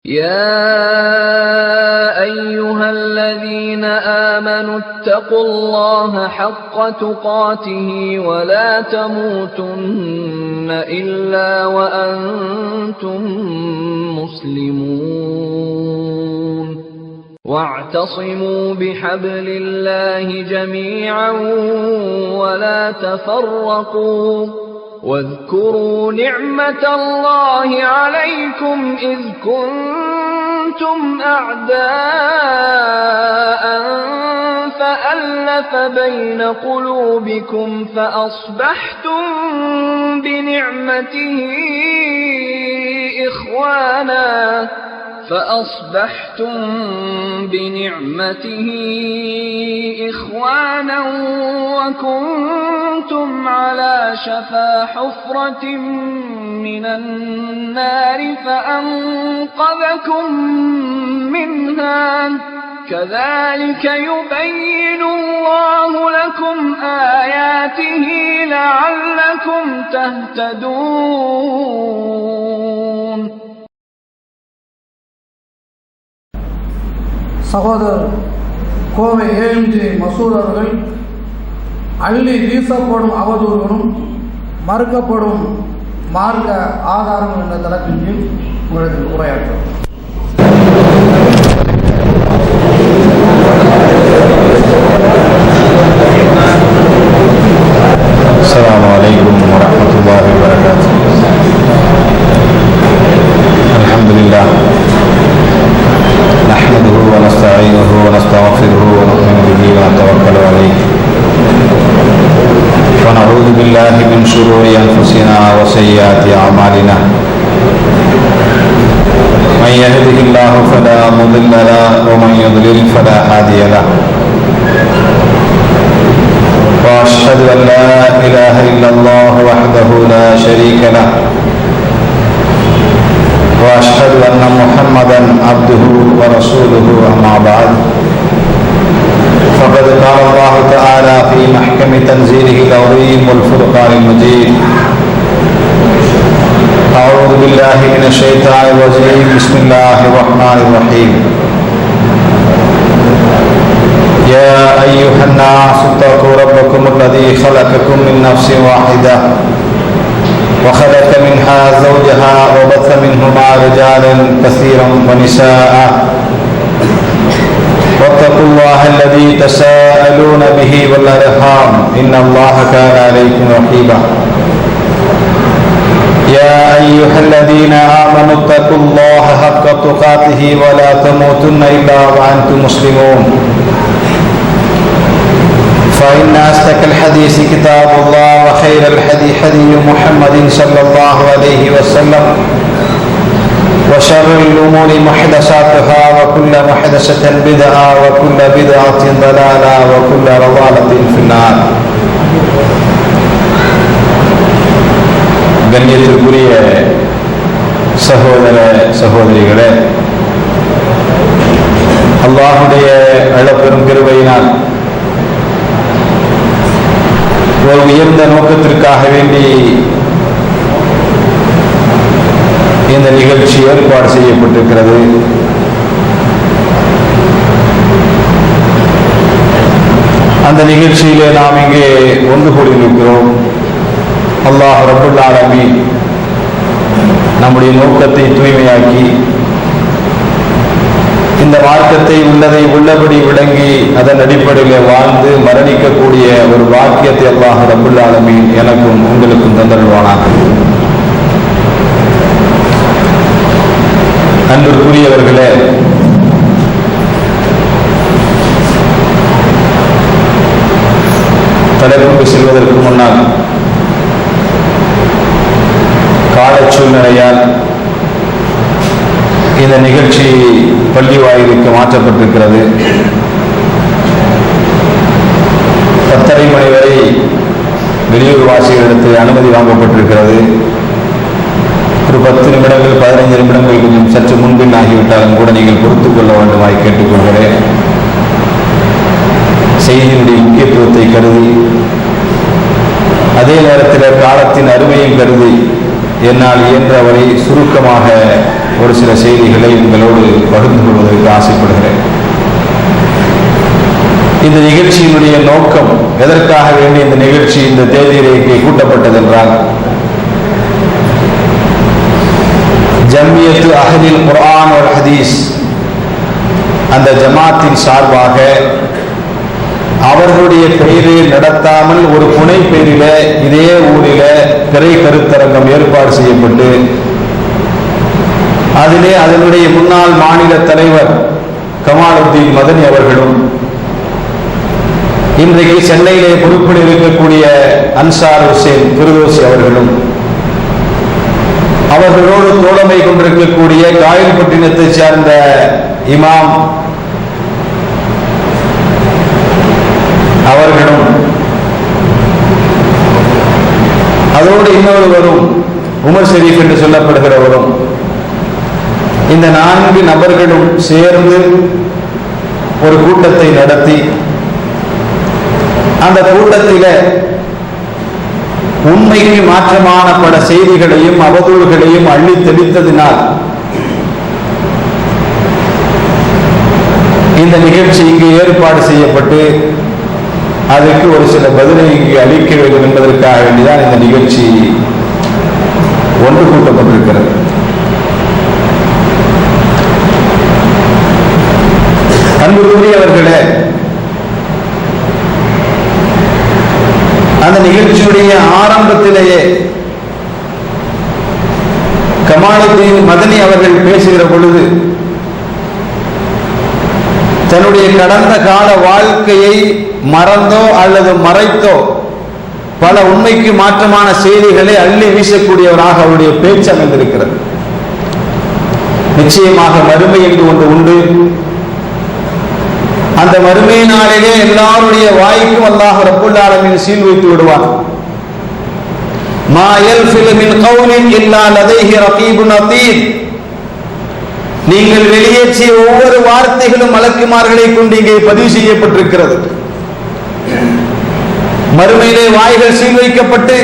يا أيها الذين آمنوا اتقوا الله حق تقاته ولا تموتن إلا وأنتم مسلمون واعتصموا بحبل الله جميعا ولا تفرقوا واذكروا نعمة الله عليكم إذ كنتم أعداء فألف بين قلوبكم فأصبحتم بنعمته إخوانا وكنتم على شفا حفرة من النار فأنقذكم منها كذلك يبين الله لكم آياته لعلكم تهتدون. சகோதரர் கோவை ஏஎம்ஜே மசூத் அவர்கள் அள்ளி வீசப்படும் அவதூறுகளும் மறுக்கப்படும் மார்க்க ஆதாரங்கள் என்ற தளத்தின் கீழ் உங்களுக்கு உரையாற்றும். السلام عليكم ورحمة الله وبركاته. الحمد لله نحمده ونستعينه ونستغفره ونؤمن به ونتوكل عليه ونعوذ بالله من شرور أنفسنا وسيئات أعمالنا من يهده الله فلا مضل له ومن يضلل فلا هادي له وأشهد أن لا إله إلا الله وحده لا شريك له وأشهد أن محمدا عبده ورسوله أما بعد فقد قال الله تعالى في محكم تنزيله العظيم والفرقان المجيد أعوذ بالله من الشيطان الرجيم بسم الله الرحمن الرحيم يا أيها الناس اتقوا ربكم الذي خلقكم من نفس واحدة وخلق منها زوجها وبث منهما رجالا كثيرا ونساء واتقوا الله الذي تساءلون به والأرحام إن الله كان عليكم رقيبا يا أيها الذين آمنوا اتقوا الله حق تقاته ولا تموتن إلا وأنتم مسلمون فإن أصدق الحديث كتاب الله وخير الهدي هدي محمد صلى الله عليه وسلم وشر الأمور محدثاتها وكل محدثة بدعة وكل بدعة ضلالة وكل ضلالة في النار. கண்ணியத்திற்குரிய சகோதர சகோதரிகளே, அல்லாஹ்வுடைய அளப்பெரும் கிருபையினால் ஒரு உயர்ந்த நோக்கத்திற்காக வேண்டி இந்த நிகழ்ச்சி ஏற்பாடு செய்யப்பட்டிருக்கிறது. அந்த நிகழ்ச்சியிலே நாம் இங்கே ஒன்று கூடியிருக்கிறோம். அல்லாஹ் ரப்புல் ஆலமீன் நம்முடைய நோக்கத்தை தூய்மையாக்கி இந்த மார்க்கத்தை உள்ளதை உள்ளபடி விளங்கி அதன் அடிப்படையில் வாழ்ந்து மரணிக்கக்கூடிய ஒரு வாக்கியத்தை அல்லாஹ் ரப்புல் ஆலமீன் எனக்கும் உங்களுக்கும் தந்தருள்வானாக. அன்பிற்குரியவர்களே, தலைப்புக்கு செல்வதற்கு முன்னால் கால சூழ்நிலையால் இந்த நிகழ்ச்சி பள்ளி வாயிலுக்கு மாற்றப்பட்டிருக்கிறது. 10:30 மணி வரை வெளியூர் வாசிகளிடத்தில் அனுமதி வாங்கப்பட்டிருக்கிறது. ஒரு 10 நிமிடங்கள் 15 நிமிடங்கள் கொஞ்சம் சற்று முன்பின் ஆகிவிட்டாலும் கூட நீங்கள் பொறுத்துக் கொள்ள வேண்டுமாய் கேட்டுக்கொள்கிறேன். செய்தியினுடைய முக்கியத்துவத்தை கருதி அதே நேரத்தில் காலத்தின் அருமையும் கருதி என்னால் இயன்றவரை சுருக்கமாக ஒரு சில செய்திகளை உங்களோடு பகிர்ந்து கொள்வதற்கு ஆசைப்படுகிறேன். இந்த நிகழ்ச்சியினுடைய நோக்கம், எதற்காக வேண்டிய இந்த நிகழ்ச்சி இந்த தேதியிலே கூட்டப்பட்டதென்றால், ஜம்மியத்து அஹ்லில் குர்ஆன் வல் ஹதீஸ் அந்த ஜமாத்தின் சார்பாக அவர்களுடைய பெயரில் நடத்தாமல் ஒரு புனை பெயரில இதே ஊரில திரை கருத்தரங்கம் ஏற்பாடு செய்யப்பட்டு அதிலே அதனுடைய முன்னாள் மாநில தலைவர் கமாலுத்தீன் மதனி அவர்களும், இன்றைக்கு சென்னையிலே பொறுப்பில் இருக்கக்கூடிய அன்சார் ஹுசேன் ஃபிர்தோசி அவர்களும், அவர்களோடு தோழமை கொண்டிருக்கக்கூடிய காயல்பட்டினத்தை சேர்ந்த இமாம் அவர்களும், அதோடு இன்னொருவரும் உமர் ஷரீப் என்று சொல்லப்படுகிறவரும், இந்த 4 நபர்களும் சேர்ந்து ஒரு கூட்டத்தை நடத்தி அந்த கூட்டத்தில உண்மைக்கு மாற்றமான பல செய்திகளையும் அவதூறுகளையும் அள்ளி தெளித்ததினால் இந்த நிகழ்ச்சி இங்கு ஏற்பாடு செய்யப்பட்டு அதற்கு ஒரு சில பதிலை இங்கு அளிக்க வேண்டும் என்பதற்காக வேண்டிதான் இந்த நிகழ்ச்சி ஒன்று கூட்டப்பட்டிருக்கிறது. அன்புக்குரியவர்களே, அந்த நிகழ்ச்சியுடைய ஆரம்பத்திலேயே கமாலுத்தீன் மதனி அவர்கள் பேசுகிற பொழுது தன்னுடைய கடந்த கால வாழ்க்கையை மறந்தோ அல்லது மறைத்தோ பல உண்மைக்கு மாற்றமான செய்திகளை அள்ளி வீசக்கூடியவராக அவருடைய பேச்சு அமைந்திருக்கிறது. நிச்சயமாக மறுமை என்று ஒன்று உண்டு. அந்த மறுமை நாளிலே எல்லாருடைய வாய்க்கும் அல்லாஹ் ரப்புல் ஆலமீன் சீல் வைத்து விடுவார். மா யல்ஃபிலு மின் கௌலின் இல்லா லதைஹி ரகீபுன் அதீத். நீங்கள் வெளியேற்றிய ஒவ்வொரு வார்த்தைகளும் மலக்குமார்களை கொண்டு இங்கே பதிவு செய்யப்பட்டிருக்கிறது. மறுமையிலே வாய்கள் சீல் வைக்கப்பட்டு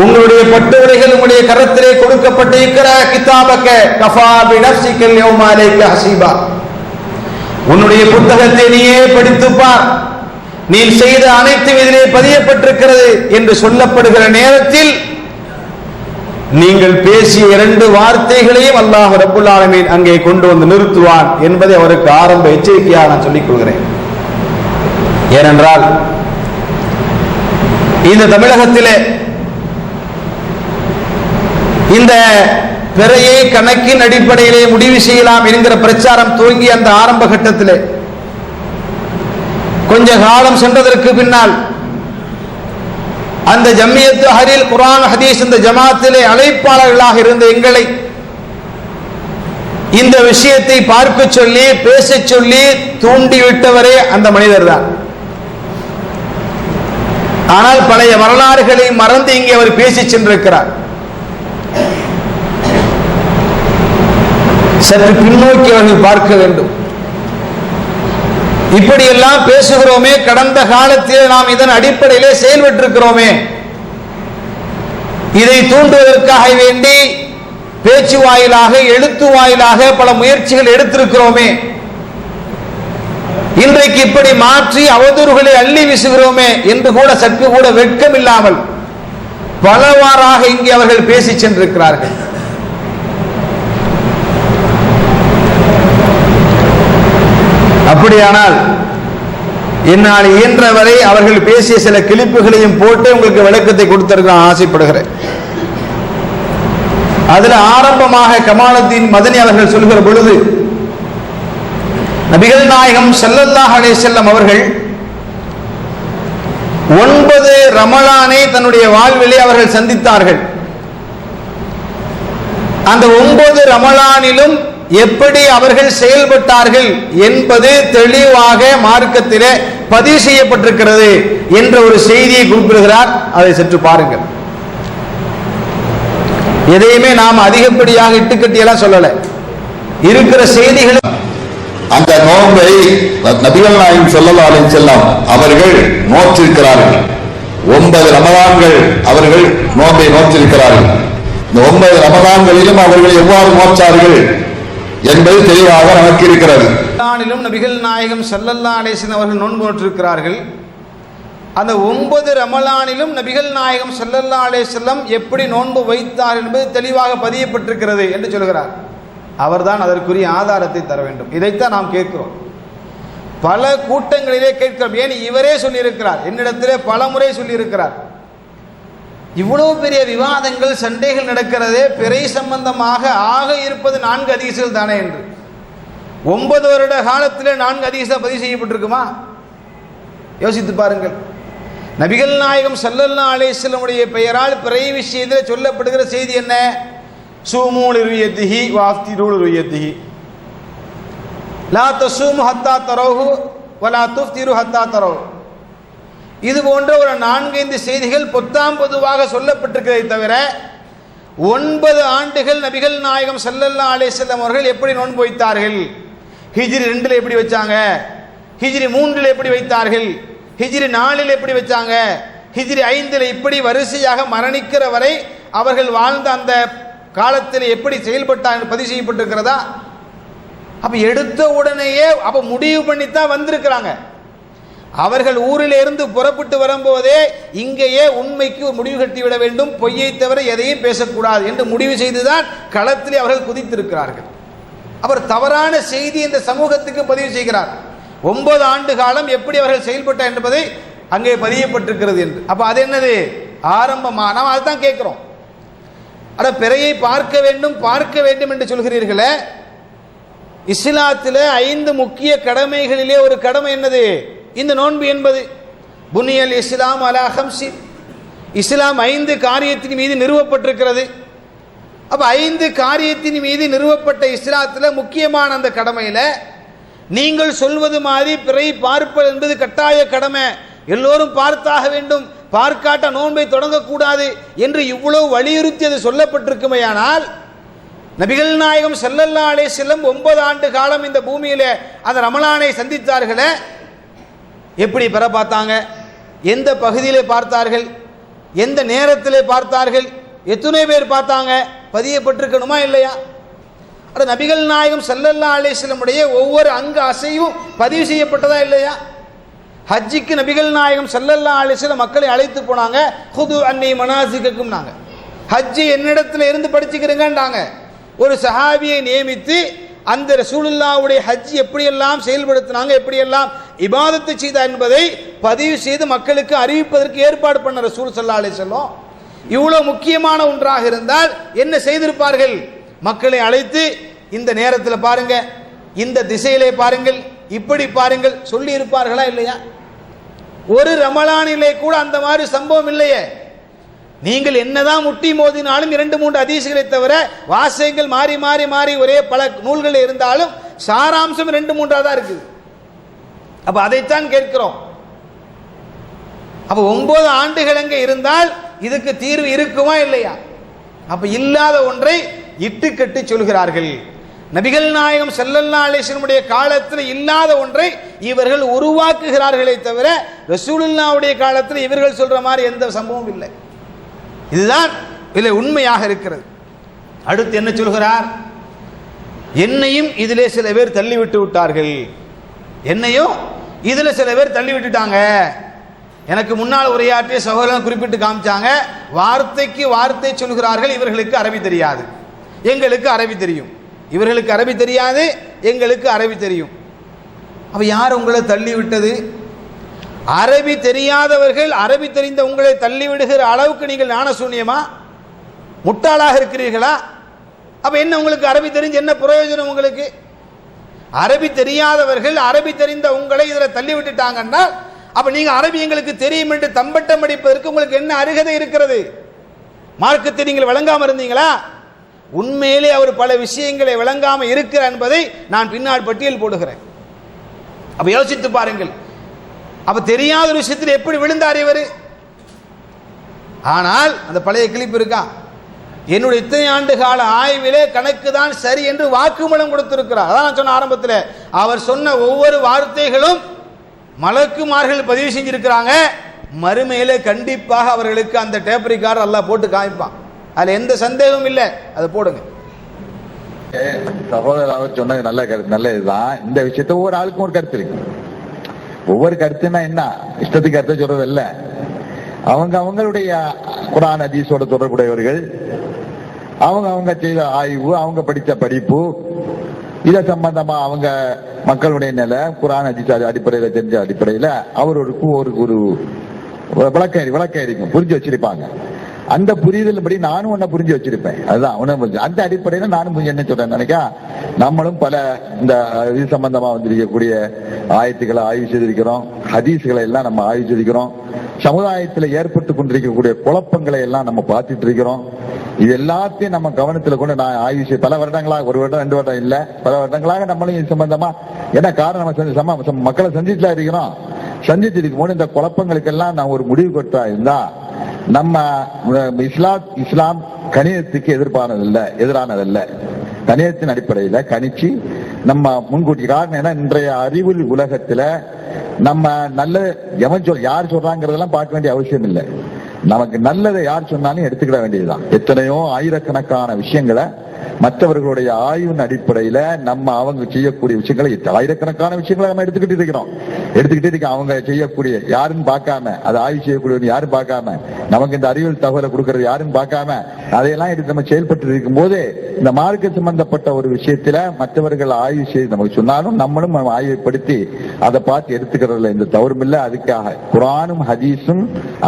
உங்களுடைய பட்டுரைகள் உங்களுடைய கரத்திலே கொடுக்கப்பட்டு இக்ரா கிதாபக கஃபா பினஃப்ஸிகல் யௌம அலைக ஹஸீபா. உன்னுடைய புத்தகத்தை நீயே படித்துப் பார், நீ செய்த அனைத்தும் இதிலே பதியப்பட்டிருக்கிறது என்று சொல்லப்படுகிற நேரத்தில் நீங்கள் பேசிய 2 வார்த்தைகளையும் அல்லாஹ் ரப்புல் ஆலமீன் அங்கே கொண்டு வந்து நிறுத்துவான் என்பதை அவருக்கு ஆரம்ப எச்சரிக்கையாக நான் சொல்லிக் கொள்கிறேன். ஏனென்றால் இந்த தமிழகத்திலே இந்த பிறையை கணக்கின் அடிப்படையிலே முடிவு செய்யலாம் என்கிற பிரச்சாரம் துவங்கி அந்த ஆரம்ப கட்டத்திலே கொஞ்ச காலம் சென்றதற்கு பின்னால் அந்த ஜம்மியத்து அஹ்லில் குர்ஆன் ஹதீஸ் இந்த ஜமாத்திலே அழைப்பாளர்களாக இருந்த எங்களை இந்த விஷயத்தை பார்க்க சொல்லி பேச சொல்லி தூண்டிவிட்டவரே அந்த மனிதர் தான். ஆனால் பழைய வரலாறுகளை மறந்து இங்கே அவர் பேசி சென்றிருக்கிறார். சற்று பின்னோக்கி அவர்கள் பார்க்க வேண்டும். இப்படியெல்லாம் பேசுகிறோமே, கடந்த காலத்தில் நாம் இதன் அடிப்படையிலே செயல்பட்டிருக்கிறோமே, இதை தூண்டுவதற்காக வேண்டி பேச்சு வாயிலாக எழுத்து வாயிலாக பல முயற்சிகள் எடுத்திருக்கிறோமே, இன்றைக்கு இப்படி மாற்றி அவதூறுகளை அள்ளி வீசுகிறோமே என்று கூட சற்று கூட வெட்கம் இல்லாமல் பலவாறாக இங்கே அவர்கள் பேசி சென்றிருக்கிறார்கள். அப்படியானால் என்னால் இயன்றவரை அவர்கள் பேசிய சில கிளிப்புகளையும் போட்டு உங்களுக்கு விளக்கத்தை கொடுத்திருக்க ஆசைப்படுகிறேன். அதுல ஆரம்பமாக கமாலுத்தீன் மதனி அவர்கள் சொல்கிற பொழுது, நபிகள் நாயகம் ஸல்லல்லாஹு அலைஹி வஸல்லம் அவர்கள் 9 ரமலானை தன்னுடைய வாழ்விலே அவர்கள் சந்தித்தார்கள். அந்த 9 ரமலானிலும் எப்படி அவர்கள் செயல்பட்டார்கள் என்பது தெளிவாக மார்க்கத்திலே பதிவு செய்யப்பட்டிருக்கிறது என்ற ஒரு செய்தியை குறிப்பிடுகிறார். அதை சற்று பாருங்கள். எதையுமே நாம் அதிகப்படியாக இட்டுக்கட்டியெல்லாம் சொல்லல, இருக்கிற செய்திகள். அந்த நோன்பை நபிகள் நாயகம் ஸல்லல்லாஹு அலைஹி வஸல்லம் அவர்கள் நோற்றிருக்கிறார்கள். 9 ரமலான்கள் அவர்கள் நோன்பை நோற்றிருக்கிறார்கள். இந்த 9 ரமலான்களிலும் அவர்கள் எவ்வாறு நோற்றார்கள் என்பது தெளிவாக நமக்கு இருக்கிறது. ரமலானிலும் நபிகள் நாயகம் ஸல்லல்லாஹு அலைஹி வஸல்லம் அவர்கள் நோன்பு நோற்றிருக்கிறார்கள். அந்த 9 ரமலானிலும் நபிகள் நாயகம் ஸல்லல்லாஹு அலைஹி வஸல்லம் எப்படி நோன்பு வைத்தார் என்பது தெளிவாக பதியப்பட்டிருக்கிறது என்று சொல்கிறார். அவர்தான் அதற்குரிய ஆதாரத்தை தர வேண்டும். இதைத்தான் நாம் கேட்கிறோம், பல கூட்டங்களிலே கேட்கிறோம். ஏன் இவரே சொல்லியிருக்கிறார், என்னிடத்திலே பல முறை சொல்லியிருக்கிறார். இவ்வளவு பெரிய விவாதங்கள் சண்டைகள் நடக்கிறதே பிறை சம்பந்தமாக ஆக இருப்பது 4 ஹதீஸ்கள் தானே என்று. 9 வருட காலத்திலே 4 ஹதீஸ் பதிவு செய்யப்பட்டிருக்குமா? யோசித்து பாருங்கள். நபிகள் நாயகம் ஸல்லல்லாஹு அலைஹி வஸல்லம் உடைய பெயரால் பிறை விஷயத்தில் சொல்லப்படுகிற செய்தி என்ன? சூமூ லிருயத்திஹி வாஃப்திரு லிருயத்திஹி லா தஸூமு ஹத்தா தரௌஹு வலா துஃப்திரு ஹத்தா தரௌஹு. இது போன்ற ஒரு 4-5 செய்திகள் பொத்தாம் பொதுவாக சொல்லப்பட்டிருக்கிறதை தவிர 9 ஆண்டுகள் நபிகள் நாயகம் ஸல்லல்லாஹு அலைஹி வஸல்லம் அவர்கள் எப்படி நோன்பு வைத்தார்கள், ஹிஜ்ரி 2 எப்படி வச்சாங்க, ஹிஜ்ரி 3 எப்படி வைத்தார்கள், ஹிஜ்ரி 4 எப்படி வச்சாங்க, ஹிஜ்ரி 5 இப்படி வரிசையாக மரணிக்கிற வரை அவர்கள் வாழ்ந்த அந்த காலத்தில் எப்படி செயல்பட்டார்கள் பதிவு செய்யப்பட்டிருக்கிறதா? அப்ப எடுத்த உடனேயே அப்ப முடிவு பண்ணித்தான் வந்திருக்கிறாங்க. அவர்கள் ஊரில் இருந்து புறப்பட்டு வரும்போதே இங்கேயே உண்மைக்கு முடிவு கட்டிவிட வேண்டும், பொய்யை தவிர எதையும் பேசக்கூடாது என்று முடிவு செய்துதான் களத்திலே அவர்கள் குதித்திருக்கிறார்கள். அவர் தவறான செய்தி இந்த சமூகத்துக்கு பதிவு செய்கிறார். 9 ஆண்டு காலம் எப்படி அவர்கள் செயல்பட்டார் என்பதை அங்கே பதியப்பட்டிருக்கிறது என்று. அப்ப அது என்னது? ஆரம்பமா நாம் அதுதான் கேட்கிறோம். அட பிறையை பார்க்க வேண்டும் என்று சொல்கிறீர்களே, இஸ்லாத்தில் 5 முக்கிய கடமைகளிலே ஒரு கடமை என்னது? இந்த நோன்பு என்பது. புனியல் இஸ்லாம் அலா ஹம்சி, இஸ்லாம் 5 காரியத்தின் மீது நிறுவப்பட்டிருக்கிறது. அப்ப 5 காரியத்தின் மீது நிறுவப்பட்ட இஸ்லாத்தில் முக்கியமான அந்த கடமையில நீங்கள் சொல்வது மாதிரி பிறை பார்ப்பது என்பது கட்டாய கடமை, எல்லோரும் பார்த்தாக வேண்டும், பார்க்காட்ட நோன்பை தொடங்கக்கூடாது என்று இவ்வளவு வலியுறுத்தி அது சொல்லப்பட்டிருக்குமையானால், நபிகள் நாயகம் ஸல்லல்லாஹு அலைஹி வஸல்லம் 9 ஆண்டு காலம் இந்த பூமியிலே அந்த ரமலானை சந்தித்தார்களே, எப்படி பெற பார்த்தாங்க, எந்த பகுதியிலே பார்த்தார்கள், எந்த நேரத்திலே பார்த்தார்கள், எத்தனை பேர் பார்த்தாங்க, பதியப்பட்டிருக்கணுமா இல்லையா? அது நபிகள் நாயகம் ஸல்லல்லாஹு அலைஹி வஸல்லம் உடைய ஒவ்வொரு அங்க அசைவும் பதிவு செய்யப்பட்டதா இல்லையா? ஹஜ்ஜிக்கு நபிகள் நாயகம் ஸல்லல்லாஹு அலைஹி வஸல்லம் மக்களை அழைத்து போனாங்க. ஹுது அன்னி மனாசிகக்கும் நாங்க ஹஜ்ஜி என்னிடத்தில் இருந்து படிச்சுக்கிறீங்கன்றாங்க. ஒரு சஹாபியை நியமித்து அந்த ரசூலுல்லாஹ்வுடைய ஹஜ் எப்படியெல்லாம் செயல்படுத்தினாங்க, எப்படியெல்லாம் இபாதத்து செய்தார் என்பதை பதிவு செய்து மக்களுக்கு அறிவிப்பதற்கு ஏற்பாடு பண்ண ரசூல் ஸல்லல்லாஹு அலைஹி வஸல்லம் இவ்வளவு முக்கியமான ஒன்றாக இருந்தால் என்ன செய்திருப்பார்கள்? மக்களை அழைத்து இந்த நேரத்தில் பாருங்க, இந்த திசையிலே பாருங்கள், இப்படி பாருங்கள் சொல்லி இருப்பார்களா இல்லையா? ஒரு ரமலானிலே கூட அந்த மாதிரி சம்பவம் இல்லையே. நீங்கள் என்னதான் முட்டி மோதினாலும் 2-3 ஹதீஸ்களை தவிர வாசகங்கள் மாறி மாறி மாறி ஒரே பல நூல்கள் இருந்தாலும் சாராம்சம் 2-3 தான் இருக்குது. அப்ப அதைத்தான் கேட்கிறோம். அப்ப 9 ஆண்டுகள் அங்கே இருந்தால் இதுக்கு தீர்வு இருக்குமா இல்லையா? அப்ப இல்லாத ஒன்றை இட்டுக்கட்டி சொல்கிறார்கள். நபிகள் நாயகம் ஸல்லல்லாஹு அலைஹி வஸல்லம் காலத்தில் இல்லாத ஒன்றை இவர்கள் உருவாக்குகிறார்களே தவிர ரசூலுல்லாஹ்வுடைய காலத்தில் இவர்கள் சொல்ற மாதிரி எந்த சம்பவம் இல்லை. இதுதான் இல்லை உண்மையாக இருக்கிறது. அடுத்து என்ன சொல்கிறார்? என்னையும் இதிலே சில பேர் தள்ளிவிட்டு விட்டார்கள், என்னையும் இதில் சில பேர் தள்ளி விட்டுட்டாங்க. எனக்கு முன்னால் உரையாற்றிய சகோதரன் குறிப்பிட்டு காமிச்சாங்க, வார்த்தைக்கு வார்த்தை சொல்கிறார்கள், இவர்களுக்கு அரபி தெரியாது, எங்களுக்கு அரபி தெரியும். இவர்களுக்கு அரபி தெரியாது, எங்களுக்கு அரபி தெரியும். அப்ப யார் உங்களை தள்ளி விட்டது? அரபி தெரியாதவர்கள் அரபி தெரிந்த உங்களை தள்ளி விடுகிற அளவுக்கு நீங்கள் ஞான சூன்யமா, முட்டாளாக இருக்கிறீர்களா? அப்ப என்ன உங்களுக்கு அரபி தெரிஞ்சு என்ன பிரயோஜனம் உங்களுக்கு? அரபி தெரியாதவர்கள் அரபி தெரிந்த உங்களை இதில் தள்ளி விட்டுட்டாங்கன்னா அப்ப நீங்க அரபி எங்களுக்கு தெரியும் என்று தம்பட்டம் அடிப்பதற்கு உங்களுக்கு என்ன அருகதை இருக்கிறது? மார்க்கத்தை நீங்கள் விளங்காம இருந்தீங்களா? உண்மையிலே அவர் பல விஷயங்களை விளங்காம இருக்கிறார் என்பதை நான் பின்னால் பட்டியல் போடுகிறேன். அப்ப யோசித்து பாருங்கள். அப்ப தெரியாத ஒரு விஷயத்தில் எப்படி விழுந்தார் இவர்? ஆனால் அந்த பழைய கிளிப்பு இருக்கா, என்னுடைய இத்தனை ஆண்டு கால ஆய்விலே கணக்கு தான் சரி என்று வாக்குமூலம் கொடுத்திருக்கிறார். அதான் நான் சொன்ன ஆரம்பத்தில், அவர் சொன்ன ஒவ்வொரு வார்த்தைகளும் மலக்குமார்கள் பதிவு செஞ்சிருக்கிறாங்க. மறுமையிலே கண்டிப்பாக அவர்களுக்கு அந்த டேப் ரெக்கார்டர் அல்லாஹ் போட்டு காமிப்பான். அதுல எந்த சந்தேகமும் இல்லை. அதை போடுங்க. சகோதரர் அவர் சொன்னது நல்ல கருத்து, நல்ல இதுதான். இந்த விஷயத்த ஒவ்வொரு ஆளுக்கும் ஒரு கருத்து இருக்கு. ஒவ்வொரு கருத்துன்னா என்ன, இஷ்டத்துக்கு கருத்தை சொல்றது இல்ல. அவங்களுடைய குர்ஆன் ஹதீஸோட தொடர்புடையவர்கள், அவங்க செய்த ஆய்வு, அவங்க படித்த படிப்பு, இத சம்பந்தமா அவங்க மக்களுடைய நிலை, குர்ஆன் ஹதீஸ் அடிப்படையில தெரிஞ்ச அடிப்படையில அவருக்கு ஒரு விளக்கம் இருக்கும், புரிஞ்சு வச்சிருப்பாங்க. அந்த புரிதல் படி நானும் ஒன்ன புரிஞ்சு வச்சிருப்பேன். அதுதான் அந்த அடிப்படையில நானும் என்ன சொல்றேன் நினைக்கா, நம்மளும் பல இந்த இது சம்பந்தமா வந்திருக்கக்கூடிய ஆயத்துக்களை ஆய்வு செய்திருக்கிறோம், ஹதீஸ்களை எல்லாம் நம்ம ஆய்வு செய்திருக்கிறோம், சமுதாயத்தில் ஏற்பட்டு கொண்டிருக்கக்கூடிய குழப்பங்களை எல்லாம் நம்ம பார்த்துட்டு இருக்கிறோம். இது எல்லாத்தையும் நம்ம கவனத்தில் கொண்டு நான் ஆய்வு செய்ய பல வருடங்களாக, ஒரு வருடம் 2 வருடம் இல்ல, பல வருடங்களாக நம்மளும் இது சம்பந்தமா என்ன காரணம் நம்ம மக்களை சந்திச்சுலாம் இருக்கிறோம். சந்திச்சிருக்கும் போது இந்த குழப்பங்களுக்கெல்லாம் நான் ஒரு முடிவு கொட்டா இருந்தா, நம்ம இஸ்லாம் கணிதத்துக்கு எதிரானதல்ல, கணிதத்தின் அடிப்படையில கணிச்சு நம்ம முன்கூட்டி. காரணம் என்ன, இன்றைய அறிவியல் உலகத்துல நம்ம நல்ல யார் சொல்றாங்கிறதெல்லாம் பார்க்க வேண்டிய அவசியம் இல்லை. நமக்கு நல்லதை யார் சொன்னாலும் எடுத்துக்கிட வேண்டியதுதான். எத்தனையோ ஆயிரக்கணக்கான விஷயங்களை மற்றவர்களுடைய ஆய்வின் அடிப்படையில நம்ம அவங்க செய்யக்கூடிய விஷயங்களை, ஆயிரக்கணக்கான விஷயங்களை நம்ம எடுத்துக்கிட்டு இருக்கோம். அவங்க செய்யக்கூடிய யாருன்னு பார்க்காம, அதை ஆய்வு செய்யக்கூடிய யாரும் பார்க்காம, நமக்கு இந்த அறிவியல் தகவலை கொடுக்கறது யாரும் பார்க்காம, அதையெல்லாம் எடுத்து நம்ம செயல்பட்டு இருக்கும் போது இந்த மார்க்க சம்பந்தப்பட்ட ஒரு விஷயத்துல மற்றவர்கள் ஆய்வு செய்து நமக்கு சொன்னாலும் நம்மளும் ஆய்வுப்படுத்தி அதை பார்த்து எடுத்துக்கிறதுல எந்த தவறும் இல்லை. அதுக்காக குர்ஆனும் ஹதீஸும்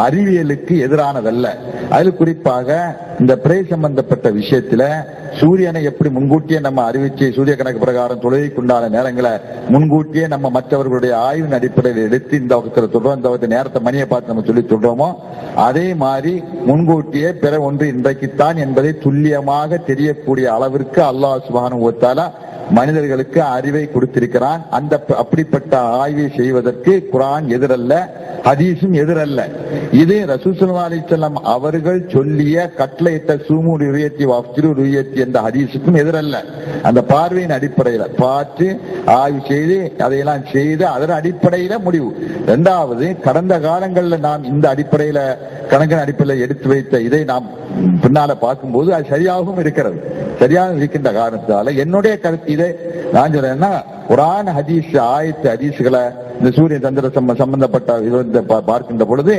அறிவியலுக்கு எதிரானதல்ல. அது குறிப்பாக இந்த பிறை சம்பந்தப்பட்ட விஷயத்துல சூரியனை எப்படி முன்கூட்டியே நம்ம அறிவிச்சு, சூரிய கணக்கு பிரகாரம் தொழுகைக்குண்டான நேரங்களை முன்கூட்டியே நம்ம மற்றவர்களுடைய ஆய்வின் அடிப்படையில் எடுத்து இந்த வகுத்துல சொல்றோம், இந்த நேரத்தை மணியை பார்த்து நம்ம சொல்லி சொல்றோமோ, அதே மாதிரி முன்கூட்டியே பிற ஒன்று இன்றைக்குத்தான் என்பதை துல்லியமாக தெரியக்கூடிய அளவிற்கு அல்லாஹ் சுப்ஹானஹு வ தஆலா மனிதர்களுக்கு அறிவை கொடுத்திருக்கிறான். அப்படிப்பட்ட ஆய்வை செய்வதற்கு குர்ஆன் எதிரல்ல, ஹதீஸும் எதிரல்ல. இது ரசூல் ஸல்லல்லாஹு அலைஹி வஸல்லம் அவர்கள் சொல்லிய கட்டளையிட்ட சூமு ருயத்தி வஃப்திரு ருயத்தி என்ற ஹதீஸுக்கும் எதிரல்ல. அந்த பார்வையின் அடிப்படையில பார்த்து ஆய்வு செய்து அதையெல்லாம் செய்து அதன் அடிப்படையில முடிவு. இரண்டாவது, கடந்த காலங்களில் நாம் இந்த அடிப்படையில கணக்கின் அடிப்படையில் எடுத்து வைத்த இதை நாம் பின்னால பார்க்கும்போது அது சரியாகவும் இருக்கிறது. சரியாக இருக்கின்ற காரணத்தால என்னுடைய கருத்து இதை நான் சொல்றேன்னா, குர்ஆன் ஹதீஸ் ஆயத்து ஹதீஸ்களை இந்த சூரிய சந்திர சம்பந்தப்பட்ட பார்க்கின்ற பொழுது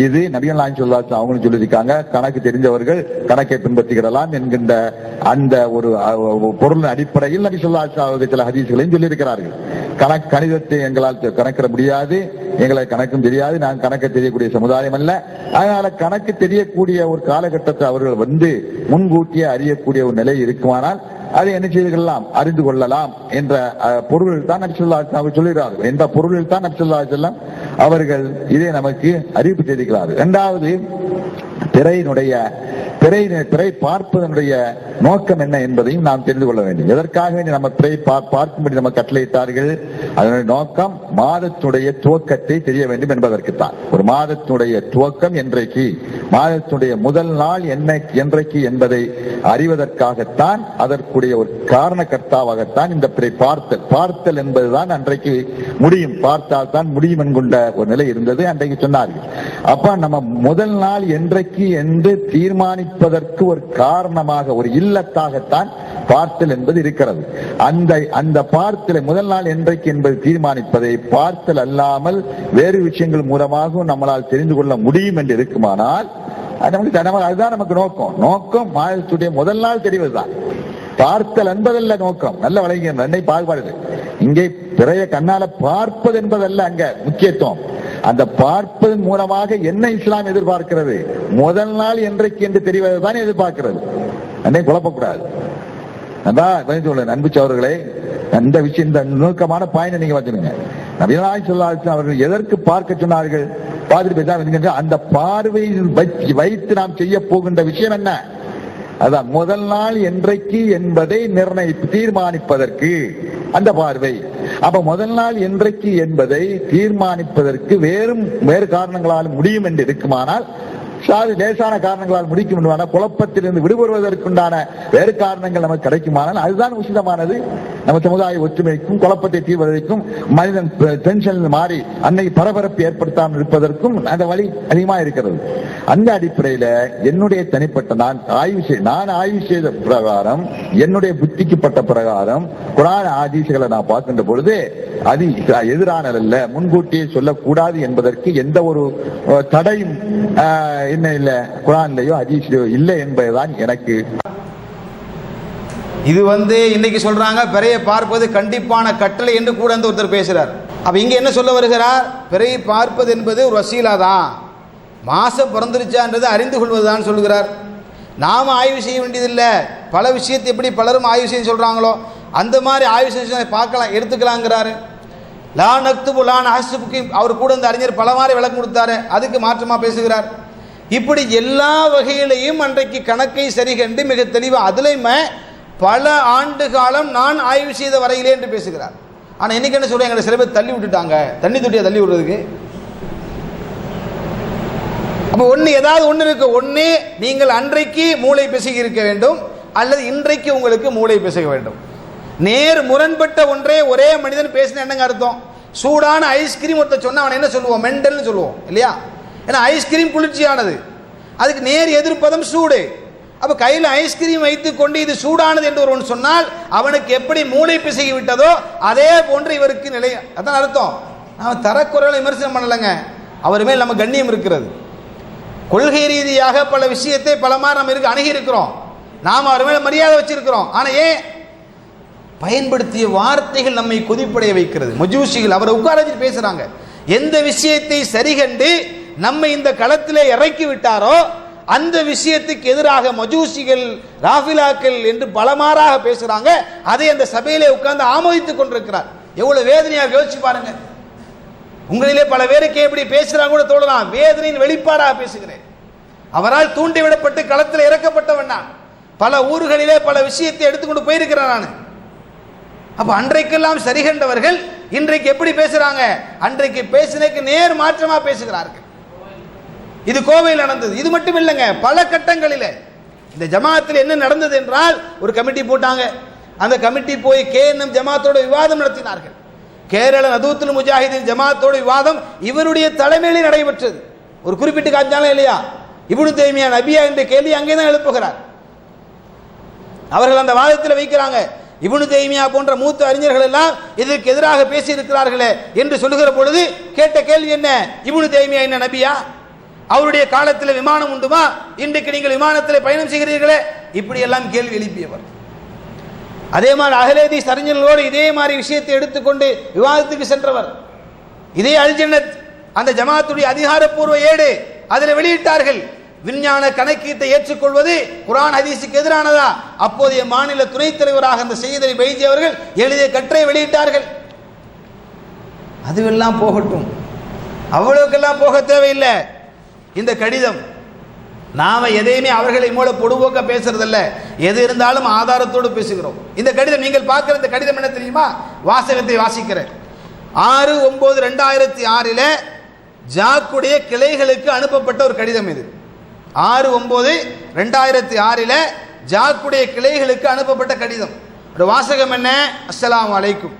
இது நபிகள் நாயகம் ஸல்லல்லாஹு அலைஹி வஸல்லம் அவங்களும் சொல்லியிருக்காங்க, கணக்கு தெரிஞ்சவர்கள் கணக்கை பின்பற்றிக்கிடலாம் என்கின்ற அந்த ஒரு பொருள் அடிப்படையில் நபி ஸல்லல்லாஹு அலைஹி வஸல்லம் சில ஹதீஸ்களையும் சொல்லியிருக்கிறார்கள். கணிதத்தை எங்களால் கணக்கிட முடியாது, எங்களை கணக்கும் தெரியாது, நான் கணக்கு தெரியக்கூடிய சமுதாயம் அல்ல. அதனால கணக்கு தெரியக்கூடிய ஒரு காலகட்டத்தை அவர்கள் முன்கூட்டியே அறியக்கூடிய ஒரு நிலை இருக்குமானால் அதை என்ன செய்து கொள்ளலாம், அறிந்து கொள்ளலாம் என்ற பொருளில் தான் நபி ஸல்லல்லாஹு அலைஹி வஸல்லம் சொல்லுகிறார்கள். என்ற பொருளில் தான் நபி ஸல்லல்லாஹு அலைஹி வஸல்லம் அவர்கள் இதை நமக்கு அறிவிப்பு செய்திருக்கிறார்கள். இரண்டாவது, பிறை பார்ப்பதனுடைய நோக்கம் என்ன என்பதையும் நாம் தெரிந்து கொள்ள வேண்டும். எதற்காக நம்ம பிறை பார்க்கும்படி நம்ம கட்டளையிட்டார்கள்? அதனுடைய நோக்கம் மாதத்துடைய துவக்கத்தை தெரிய வேண்டும் என்பதற்குத்தான். ஒரு மாதத்துடைய துவக்கம் என்றைக்கு, மாதத்துடைய முதல் நாள் என்றைக்கு என்பதை அறிவதற்காகத்தான், அதற்குடைய ஒரு காரணகர்த்தாவாகத்தான் இந்த பிறை பார்த்தல் என்பதுதான் அன்றைக்கு முடியும், பார்த்தால் தான் முடியும் என்கின்ற ஒரு நிலை இருந்தது அன்றைக்கு சொன்னார்கள். அப்ப நம்ம முதல் நாள் என்றைக்கு என்று தீர்மானிப்பதற்கு ஒரு காரணமாக, ஒரு இல்லத்தாகத்தான் பார்த்தல் என்பது இருக்கிறது. அந்த பார்த்தலை முதல் நாள் என்றைக்கு என்பது தீர்மானிப்பதை பார்த்தல் அல்லாமல் வேறு விஷயங்கள் மூலமாக நம்மளால் தெரிந்து கொள்ள முடியும் என்று இருக்குமானால் அதுதான் நமக்கு நோக்கம் மாதத்துடைய முதல் நாள் தெரிவதுதான். பார்த்தல் என்பதல்ல நோக்கம். நல்ல வழங்கிய என்னை பாகுபாடு. இங்கே பிறைய கண்ணால பார்ப்பது என்பதல்ல அங்க முக்கியத்துவம். அந்த பார்ப்பதன் மூலமாக என்ன இஸ்லாம் எதிர்பார்க்கிறது, முதல் நாள் என்றைக்கு என்று தெரிவதுதான் எதிர்பார்க்கிறது. என்னை குழப்பக்கூடாது. அன்பு சகோதரர்களே, அந்த விஷயம், இந்த நுணுக்கமான பாயிண்ட் நீங்க வச்சுருங்க. நபிகள் நாயகம் ஸல்லல்லாஹு அலைஹி வஸல்லம் அவர்கள் எதற்கு பார்க்க சொன்னார்கள்? பார்த்துட்டு அந்த பார்வையில் வைத்து நாம் செய்ய போகின்ற விஷயம் என்ன? அதான் முதல் நாள் என்றைக்கு என்பதை தீர்மானிப்பதற்கு அந்த பார்வை. அப்ப முதல் நாள் என்றைக்கு என்பதை தீர்மானிப்பதற்கு வேறு காரணங்களால் முடியும் என்று இருக்குமானால் சாதி லேசான காரணங்களால் முடிக்கும் என்பதான குழப்பத்திலிருந்து விடுபடுவதற்குண்டான வேறு காரணங்கள் நமக்கு கிடைக்குமானால் அதுதான் உசிதமானது. நம்ம சமுதாய ஒற்றுமைக்கும் குழப்பத்தை தீர்வதற்கும் மனிதன் டென்ஷன் மாறி அன்னை பரபரப்பு ஏற்படுத்தாமல் இருப்பதற்கும் அந்த வழி அதிகமாக இருக்கிறது. அந்த அடிப்படையில் என்னுடைய தனிப்பட்ட நான் ஆய்வு செய்த பிரகாரம் என்னுடைய புத்திக்கு பட்ட பிரகாரம் குர்ஆன் ஹதீஸ்களை நான் பார்க்கின்ற பொழுது அது எதிரானதல்ல, முன்கூட்டியே சொல்லக்கூடாது என்பதற்கு எந்த ஒரு தடையும் என்ன இல்ல குர்ஆன்லயோ ஹதீஸ்லயோ இல்லை என்பதுதான் எனக்கு. இது இன்னைக்கு சொல்றாங்க பிறையை பார்ப்பது கண்டிப்பான கட்டளை என்று கூட ஒருத்தர் பேசுறார். அப்ப இங்க என்ன சொல்ல வருகிறார்? பிறையை பார்ப்பது என்பது ஒரு வசீலா தான், மாசம் பிறந்துருச்சான்றது அறிந்து கொள்வதுதான் சொல்கிறார். நாம ஆய்வு செய்ய வேண்டியதில்லை. பல விஷயத்தை எப்படி பலரும் ஆய்வு செய்ய சொல்றாங்களோ அந்த மாதிரி ஆய்வு செஞ்சு பார்க்கலாம், எடுத்துக்கலாங்கிறாரு. லா நக்துபு லா நஹ்சுபு, அவர் கூட இந்த அறிஞர் பல மாதிரி விளக்கம் கொடுத்தாரு, அதுக்கு மாற்றமா பேசுகிறார். இப்படி எல்லா வகையிலையும் அன்றைக்கு கணக்கை சரி கண்டு மிக தெளிவாக அதுலையுமே பல ஆண்டு காலம் நான் ஆய்வு செய்த வரையிலே என்று பேசுகிறார். ஆனா இன்னைக்கு என்ன சொல்றேன், எங்களை சில பேர் தள்ளி விட்டுட்டாங்க, தண்ணி தொட்டியை தள்ளி விடுறதுக்கு. அப்ப ஏதாவது ஒன்று இருக்கு. ஒன்று நீங்கள் அன்றைக்கு மூளை பிசகி இருக்க வேண்டும், அல்லது இன்றைக்கு உங்களுக்கு மூளை பிசக வேண்டும். நேர் முரண்பட்ட ஒன்றே ஒரே மனிதன் பேசின என்னங்க அர்த்தம்? சூடான ஐஸ்கிரீம் ஒருத்த சொன்னா அவன் என்ன சொல்லுவோம்? மெண்டல்னு சொல்லுவோம் இல்லையா? ஏன்னா ஐஸ்கிரீம் குளிர்ச்சியானது, அதுக்கு நேர் எதிர்ப்பதம் சூடு. அப்ப கையில் ஐஸ்கிரீம் வைத்துக் கொண்டு இது சூடானது என்று ஒருவன் சொன்னால் அவனுக்கு எப்படி மூளை பிசகி விட்டதோ அதே போன்று இவருக்கு நிலை. அதான் அர்த்தம். நாம தரக்குறைகளை விமர்சனம் பண்ணலங்க, அவர் மேல் நம்ம கண்ணியம் இருக்கிறது. கொள்கை ரீதியாக பல விஷயத்தை பலமாறு நம்ம அணுகி இருக்கிறோம், நாம் அவர் மேல மரியாதை வச்சிருக்கிறோம். ஆனா ஏன் பயன்படுத்திய வார்த்தைகள் நம்மை கொதிப்படைய வைக்கிறது. மஜூசிகள் அவரை உட்கார வச்சு பேசுறாங்க. எந்த விஷயத்தை சரிகண்டு நம்மை இந்த களத்திலே இறக்கி விட்டாரோ அந்த விஷயத்துக்கு எதிராக மஜூசிகள் ராஃபிலாக்கள் என்று பலமாறாக பேசுறாங்க. அதை அந்த சபையிலே உட்கார்ந்து ஆமோதித்துக் கொண்டிருக்கிறார். எவ்வளவு வேதனையாக யோசிச்சு பாருங்க. உங்களிலே பல பேருக்கு எப்படி பேசுறாங்க கூட தோழலாம். வேதனையின் வெளிப்பாடாக பேசுகிறேன். அவரால் தூண்டிவிடப்பட்டு களத்தில் இறக்கப்பட்டவன் நான். பல ஊர்களிலே பல விஷயத்தை எடுத்துக்கொண்டு போயிருக்கிறேன் நான். அப்ப அன்றைக்கெல்லாம் சரிகண்டவர்கள் இன்றைக்கு எப்படி பேசுறாங்க? அன்றைக்கு பேசினதுக்கு நேர் மாற்றமா பேசுகிறார்கள். இது கோவையில் நடந்தது. இது மட்டும் இல்லைங்க, பல கட்டங்களில் இந்த ஜமாத்தில் என்ன நடந்தது என்றால், ஒரு கமிட்டி போட்டாங்க. அந்த கமிட்டி போய் கேஎன்எம் ஜமாத்தோட விவாதம் நடத்தினார்கள். கேரள நதூத்துல் முஜாஹிதீன் ஜமாத்தோட விவாதம் இவருடைய தலைமையிலே நடைபெற்றது. ஒரு குறிப்பிட்டு காட்டினாலும் இல்லையா, இப்னு தைமியா நபியா என்ற கேள்வி அங்கே தான் எழுப்புகிறார். அவர்கள் அந்த வாதத்தில் வைக்கிறாங்க, இப்னு தைமியா போன்ற மூத்த அறிஞர்கள் எல்லாம் இதற்கு எதிராக பேசி இருக்கிறார்களே என்று சொல்லுகிற பொழுது கேட்ட கேள்வி என்ன? இப்னு தைமியா என்ன நபியா? அவருடைய காலத்தில் விமானம் உண்டுமா? இன்றைக்கு நீங்கள் விமானத்தில் பயணம் செய்கிறீர்களே? இப்படி எல்லாம் கேள்வி எழுப்பியவர். அதே மாதிரி அஹ்லே ஹதீஸ் அறிஞர்களோடு இதே மாதிரி விஷயத்தை எடுத்துக்கொண்டு விவாதத்துக்கு சென்றவர். இதே அல்ஜன்னத் அந்த ஜமாத்துடைய அதிகாரப்பூர்வ ஏடு அதில் வெளியிட்டார்கள். விஞ்ஞான கணக்கீட்டை ஏற்றுக்கொள்வது குர்ஆன் ஹதீஸுக்கு எதிரானதா? அப்போதைய மாநில துணைத் தலைவராக அந்த சையத் அலி பைஜி அவர்கள் எழுதிய கட்டுரை வெளியிட்டார்கள். அதுவெல்லாம் போகட்டும், அவ்வளவுக்கெல்லாம் போக தேவையில்லை. இந்த கடிதம் நாம எதையுமே அவர்களை மூல பொடுபோக்க பேசுறதில்ல, எது இருந்தாலும் ஆதாரத்தோடு பேசுகிறோம். இந்த கடிதம் நீங்கள் பார்க்கிற இந்த கடிதம் என்ன தெரியுமா? வாசகத்தை வாசிக்கிறேன். 6/9/2006 ஜாக்குடைய கிளைகளுக்கு அனுப்பப்பட்ட ஒரு கடிதம் இது. 6/9/2006 ஜாக்குடைய கிளைகளுக்கு அனுப்பப்பட்ட கடிதம். ஒரு வாசகம் என்ன? அஸ்ஸலாமு அலைக்கும்.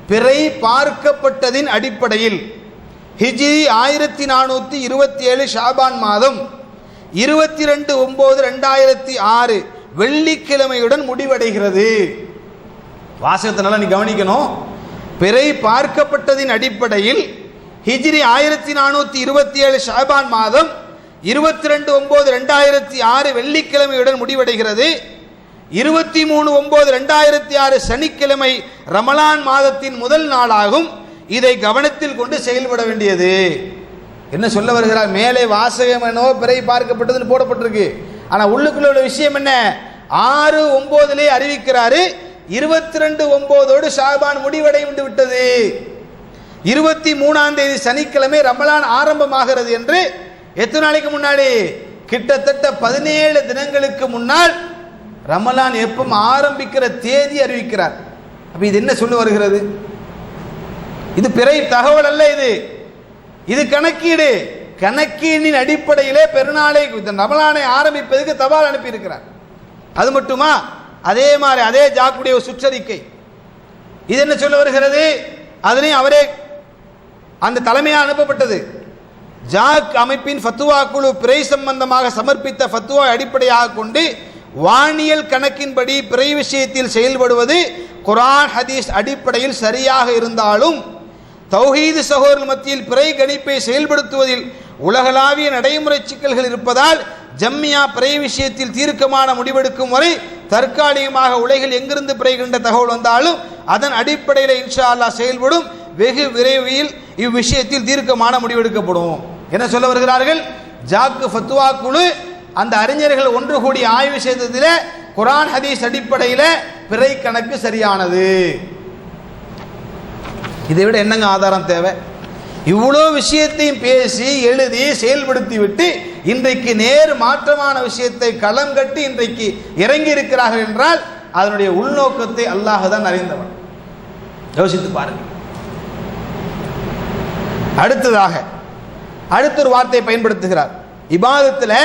பிறை பார்க்கப்பட்டதின் அடிப்படையில் ஹிஜ்ரி 1427 ஷாபான் மாதம் 22/9/2006 வெள்ளிக்கிழமையுடன் முடிவடைகிறது. வாசகத்தை நல்லா நீ கவனிக்கணும். பிறை பார்க்கப்பட்டதின் அடிப்படையில் ஹிஜ்ரி 1427 ஷாபான் மாதம் 22/9/2006 வெள்ளிக்கிழமையுடன் முடிவடைகிறது. 23/9/2006 சனிக்கிழமை ரமலான் மாதத்தின் முதல் நாளாகும். இதை கவனத்தில் கொண்டு செயல்பட வேண்டியது. என்ன சொல்ல வருகிறார்? மேலே வாசகம் என்னோ பிறை பார்க்கப்பட்டதுன்னு போடப்பட்டிருக்கு, ஆனா உள்ளுக்குள்ள உள்ள விஷயம் என்ன? 6/9 அறிவிக்கிறாரு, 22/9 ஷாபான் முடிவடைந்து விட்டது. 23ஆம் தேதி சனிக்கிழமை ரமலான் ஆரம்பமாகிறது என்று எத்தனை நாளைக்கு முன்னாடி? கிட்டத்தட்ட 17 தினங்களுக்கு முன்னால் ரமலான் எப்ப ஆரம்பிக்கிற தேதி அறிவிக்கிறார். அப்ப இது என்ன சொல்ல வருகிறது? இது பிறை தகவல் அல்ல, இது கணக்கீடு. கணக்கீனின் அடிப்படையிலே பெருநாளை ரமலானை ஆரம்பிப்பதற்கு தபால் அனுப்பி இருக்கிறார். அது மட்டுமா, அதே மாதிரி அதே ஜாக்குடைய ஒரு சுற்றறிக்கை இது என்ன சொல்ல வருகிறது, அதனையும் அவரே அந்த தலைமையாக அனுப்பப்பட்டது. ஜாக் அமைப்பின் ஃபத்துவா குழு பிறை சம்பந்தமாக சமர்ப்பித்த ஃபத்துவா அடிப்படையாக கொண்டு வானியல் கணக்கின்படி பிறை விஷயத்தில் செயல்படுவது குர்ஆன் ஹதீஸ் அடிப்படையில் சரியாக இருந்தாலும் தௌஹீது சகோதரர்கள் மத்தியில் பிறை கணிப்பை செயல்படுத்துவதில் உலகளாவிய நடைமுறை சிக்கல்கள் இருப்பதால் ஜம்மியா பிறை விஷயத்தில் தீர்க்கமான முடிவெடுக்கும் வரை தற்காலிகமாக உலகில் எங்கிருந்து பிறை கண்ட தகவல் வந்தாலும் அதன் அடிப்படையில் இன்ஷா அல்லாஹ் செயல்படும். வெகு விரைவில் இவ்விஷயத்தில் தீர்க்கமான முடிவெடுக்கப்படும் என சொல்ல வருகிறார்கள். ஜாக்கு ஃபத்துவா குழு அந்த அறிஞர்கள் ஒன்று கூடி ஆய்வு செய்ததில் குர்ஆன் ஹதீஸ் அடிப்படையில் பிறை கணக்கு சரியானது. இதை விட என்னங்க ஆதாரம் தேவை? இவ்வளோ விஷயத்தையும் பேசி எழுதி செயல்படுத்தி விட்டு இன்றைக்கு நேர் மாற்றமான விஷயத்தை களம் கட்டி இன்றைக்கு இறங்கி இருக்கிறார்கள் என்றால் அதனுடைய உள்நோக்கத்தை அல்லாஹ் தான் அறிந்தவன். யோசித்து பாருங்கள். அடுத்ததாக அடுத்த ஒரு வார்த்தையை பயன்படுத்துகிறார். இபாதத்தில்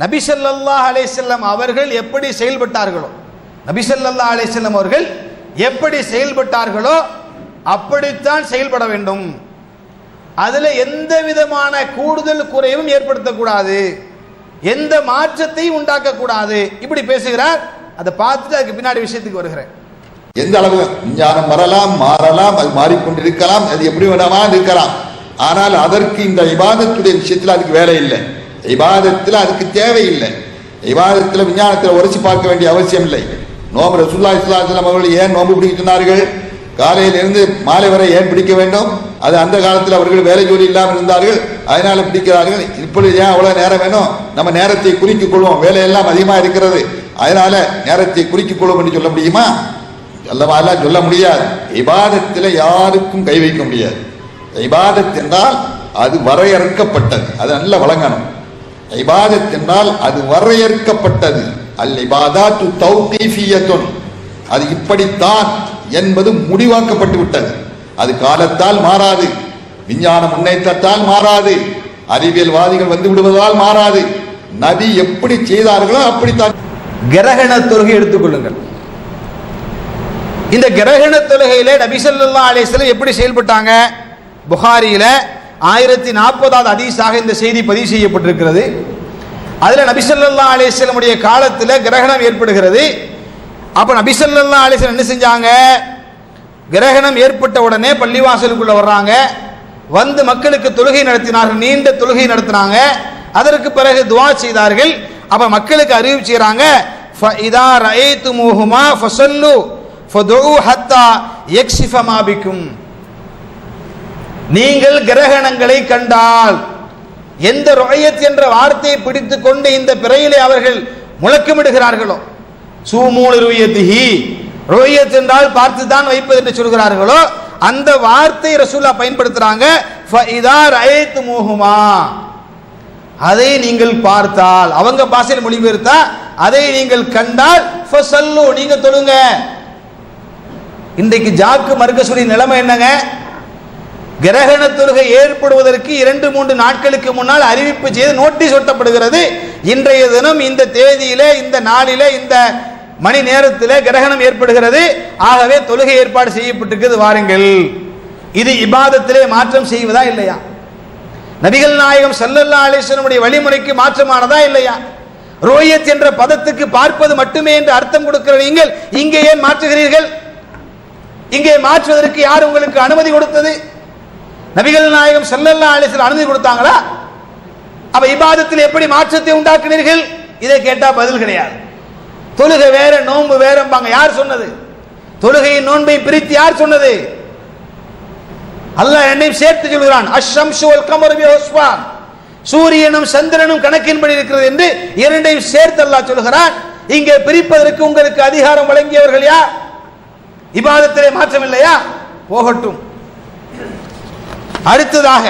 நபி ஸல்லல்லாஹு அலைஹி வஸல்லம் அவர்கள் எப்படி செயல்பட்டார்களோ, நபி ஸல்லல்லாஹு அலைஹி வஸல்லம் அவர்கள் எப்படி செயல்பட்டார்களோ அப்படித்தான் செயல்பட வேண்டும். அதில் எந்த விதமான கூடுதல் குறைவும் ஏற்படுத்தக்கூடாது, எந்த மாற்றத்தையும் உண்டாக்கக்கூடாது. இப்படி பேசுகிறார். அதை பார்த்துட்டு அதுக்கு பின்னாடி விஷயத்துக்கு வருகிறேன். எந்த அளவு விஞ்ஞானம் வரலாம், மாறலாம், அது மாறிக்கொண்டிருக்கலாம், அது எப்படி வேணாமா இருக்கலாம். ஆனால் அதற்கு இந்த இபாதத்துடைய விஷயத்தில் அதுக்கு வேலை இல்லை. இபாதத்தில் அதுக்கு தேவையில்லை. இபாதத்தில் விஞ்ஞானத்தில் உரைச்சி பார்க்க வேண்டிய அவசியம் இல்லை. நோம்பு ரசூலுல்லாஹி ஸல்லல்லாஹு அலைஹி வஸல்லம் அவர்கள் ஏன் நோம்பு பிடிக்க சொன்னார்கள், காலையிலிருந்து மாலை வரை ஏன் பிடிக்க வேண்டும்? அது அந்த காலத்தில் அவர்கள் வேலை ஜோலி இல்லாமல் இருந்தார்கள், அதனால பிடிக்கிறார்கள். இப்பொழுது ஏன் அவ்வளவு நேரம் வேணும்? நம்ம நேரத்தை குறிக்கிக் கொள்வோம், வேலையெல்லாம் அதிகமாக இருக்கிறது, அதனால நேரத்தை குறிக்கிக் கொள்வோம் என்று சொல்ல முடியுமா? அல்லவாலாம் சொல்ல முடியாது. இபாதத்தில் யாருக்கும் கை வைக்க முடியாது. இபாதத் என்றால் அது வரையறுக்கப்பட்டது, அது நல்ல வழங்கணும். இபாதத் என்றால் அது வரையறுக்கப்பட்டது. அல் இபாதாத்து தௌகீஃபியத்துன், அது இப்படித்தான் என்பது முடிவாக்கப்பட்டு விட்டது. அது காலத்தால் மாறாது, விஞ்ஞான முன்னேற்றத்தால் மாறாது, அறிவியல்வாதிகள் வந்து விடுவதால் மாறாது. நபி எப்படி செய்தார்களோ அப்படித்தான். கிரகண தொழுகை எடுத்துக்கொள்ளுங்கள். இந்த கிரகண தொழுகையில நபி ஸல்லல்லாஹு அலைஹி வஸல்லம் எப்படி செயல்பட்டாங்க? புகாரியில 1040வது ஹதீஸாக இந்த செய்தி பதிவு செய்யப்பட்டிருக்கிறது. அதுல நபி ஸல்லல்லாஹு அலைஹி வஸல்லம் உடைய காலத்துல கிரகணம் ஏற்படுகிறது. அப்ப நபி ஸல்லல்லாஹு அலைஹி வஸல்லம் என்ன செஞ்சாங்க? கிரகணம் ஏற்பட்ட உடனே பள்ளிவாசலுக்குள்ள வர்றாங்க, வந்து மக்களுக்கு தொழுகை நடத்தினார்கள், நீண்ட தொழுகை நடத்தினாங்க. அதற்கு பிறகு துஆ செய்தார்கள். அப்ப மக்களுக்கு அறிவு செய்றாங்க, ஃபஇதா ரஅய்துமுஹுமா ஃபஸல்லு ஃபதுஉ ஹத்தா யக்ஷிஃப மா பிக்கும். நீங்கள் கிரகணங்களை கண்டால், எந்த ருஅயத் என்ற வார்த்தையை பிடித்துக் கொண்டு இந்த பிறையிலே அவர்கள் முழக்கமிடுகிறார்களோ, சூமூல் ருயத்திஹி, ருயத் என்றால் பார்த்து தான் வைப்பது என்று சொல்கிறார்களோ, அந்த வார்த்தை ரசூலுல்லாஹ் பயன்படுத்துறாங்க. ஃபஇதா ரஅய்துமுஹுமா, அதை நீங்கள் பார்த்தால், அவங்க பாஷையில் மொழிபெயர்த்தா அதை நீங்கள் கண்டால், ஃபஸல்லு, நீங்க தொழுங்க. இன்றைக்கு ஜாக்கு மர்கஸுடைய நிலைமை என்னங்க? கிரகண தொழுகை ஏற்படுவதற்கு 2-3 நாட்களுக்கு முன்னால் அறிவிப்பு செய்து நோட்டீஸ் ஒட்டப்படுகிறது. இன்றைய தினம் இந்த தேதியிலே, இந்த நாளிலே, இந்த மணி நேரத்தில் கிரகணம் ஏற்படுகிறது, ஆகவே தொழுகை ஏற்பாடு செய்யப்பட்டிருக்கிறது, வாருங்கள். இது இபாதத்திலே மாற்றம் செய்வதா இல்லையா? நபிகள் நாயகம் ஸல்லல்லாஹு அலைஹி வஸல்லம் உடைய வழிமுறைக்கு மாற்றமானதா இல்லையா? ருயத் என்ற பதத்துக்கு பார்ப்பது மட்டுமே என்று அர்த்தம் கொடுக்கிற நீங்கள் இங்கே ஏன் மாற்றுகிறீர்கள்? இங்கே மாற்றுவதற்கு யார் உங்களுக்கு அனுமதி கொடுத்தது? நபிகள் நாயகம் ஸல்லல்லாஹு அலைஹி வஸல்லம் அனுமதி கொடுத்தாங்களா? அப்ப இபாதத்தில் எப்படி மாற்றத்தை உண்டாக்குனீர்கள்? இதை கேட்டா பதில் கிடையாது. தொழுகை வேற, நோன்பு வேறம்பாங்க. யார் சொன்னது? தொழுகையின் நோன்பை பிரித்து யார் சொன்னது? அல்லாஹ் என்னையும் சேர்த்து சொல்கிறான், அஷ்ஷம்ஸு வல் கமரு பிஹுஸ்பான், சூரியனும் சந்திரனும் கணக்கின்படி இருக்கிறது என்று இரண்டையும் சேர்த்து அல்லாஹ் சொல்கிறான். இங்கே பிரிப்பதற்கு உங்களுக்கு அதிகாரம் வழங்கியவர்கள் யார்? இபாதத்திலே மாற்றம் இல்லையா? போகட்டும். அடுத்ததாக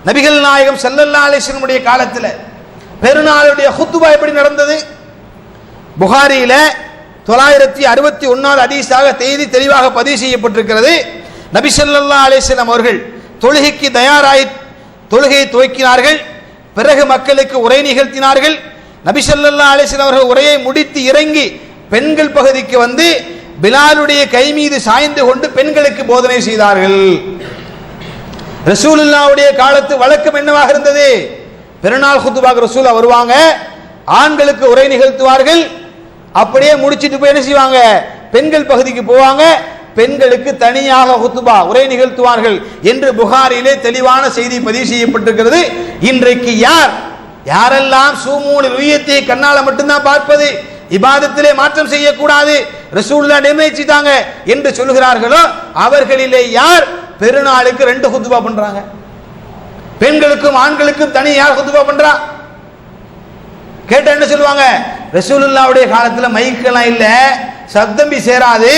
நபிகள் நாயகம் ஸல்லல்லாஹு அலைஹி வஸல்லம் உடைய காலத்தில் பெருநாளுடைய குத்பா எப்படி நடந்தது? புகாரியில 961வது ஹதீஸாக செய்தி தெளிவாக பதிவு செய்யப்பட்டிருக்கிறது. நபி ஸல்லல்லாஹு அலைஹி வஸல்லம் அவர்கள் தொழுகைக்கு தொழுகையை துவக்கினார்கள். பிறகு மக்களுக்கு உரை நிகழ்த்தினார்கள். நபி ஸல்லல்லாஹு அலைஹி வஸல்லம் அவர்கள் உரையை முடித்து இறங்கி பெண்கள் பகுதிக்கு வந்து பிலாலுடைய கை மீது சாய்ந்து கொண்டு பெண்களுக்கு போதனை செய்தார்கள். ரசூலுல்லாஹ்வுடைய காலத்து வழக்கம் என்னவாக இருந்தது? பெருநாள் குத்துபாக்கு ரசூலா வருவாங்க, ஆண்களுக்கு உரை நிகழ்த்துவார்கள், அப்படியே முடிச்சிட்டு போய் என்ன செய்வாங்க, பெண்கள் பகுதிக்கு போவாங்க, பெண்களுக்கு தனியாக குத்துபா உரை நிகழ்த்துவார்கள் என்று புகாரிலே தெளிவான செய்தி பதிவு செய்யப்பட்டிருக்கிறது. இன்றைக்கு யாரெல்லாம் சூமூல் ருய்யத்தை கண்ணால மட்டும்தான் பார்ப்பது, இபாதத்திலே மாற்றம் செய்யக்கூடாது, ரசூலுல்லாஹ் நிர்ணயிச்சிட்டாங்க என்று சொல்கிறார்களோ அவர்களிலே யார் பெருநாளுக்கு 2 குத்துபா பண்றாங்க? பெண்களுக்கும் ஆண்களுக்கும் தனி யார் குத்துபா பண்றா? கேட்ட என்ன சொல்லுவாங்க? ரசூலுல்லாஹ்வுடைய காலத்துல மைக்கெல்லாம் இல்ல, சப்தம்பி சேராது,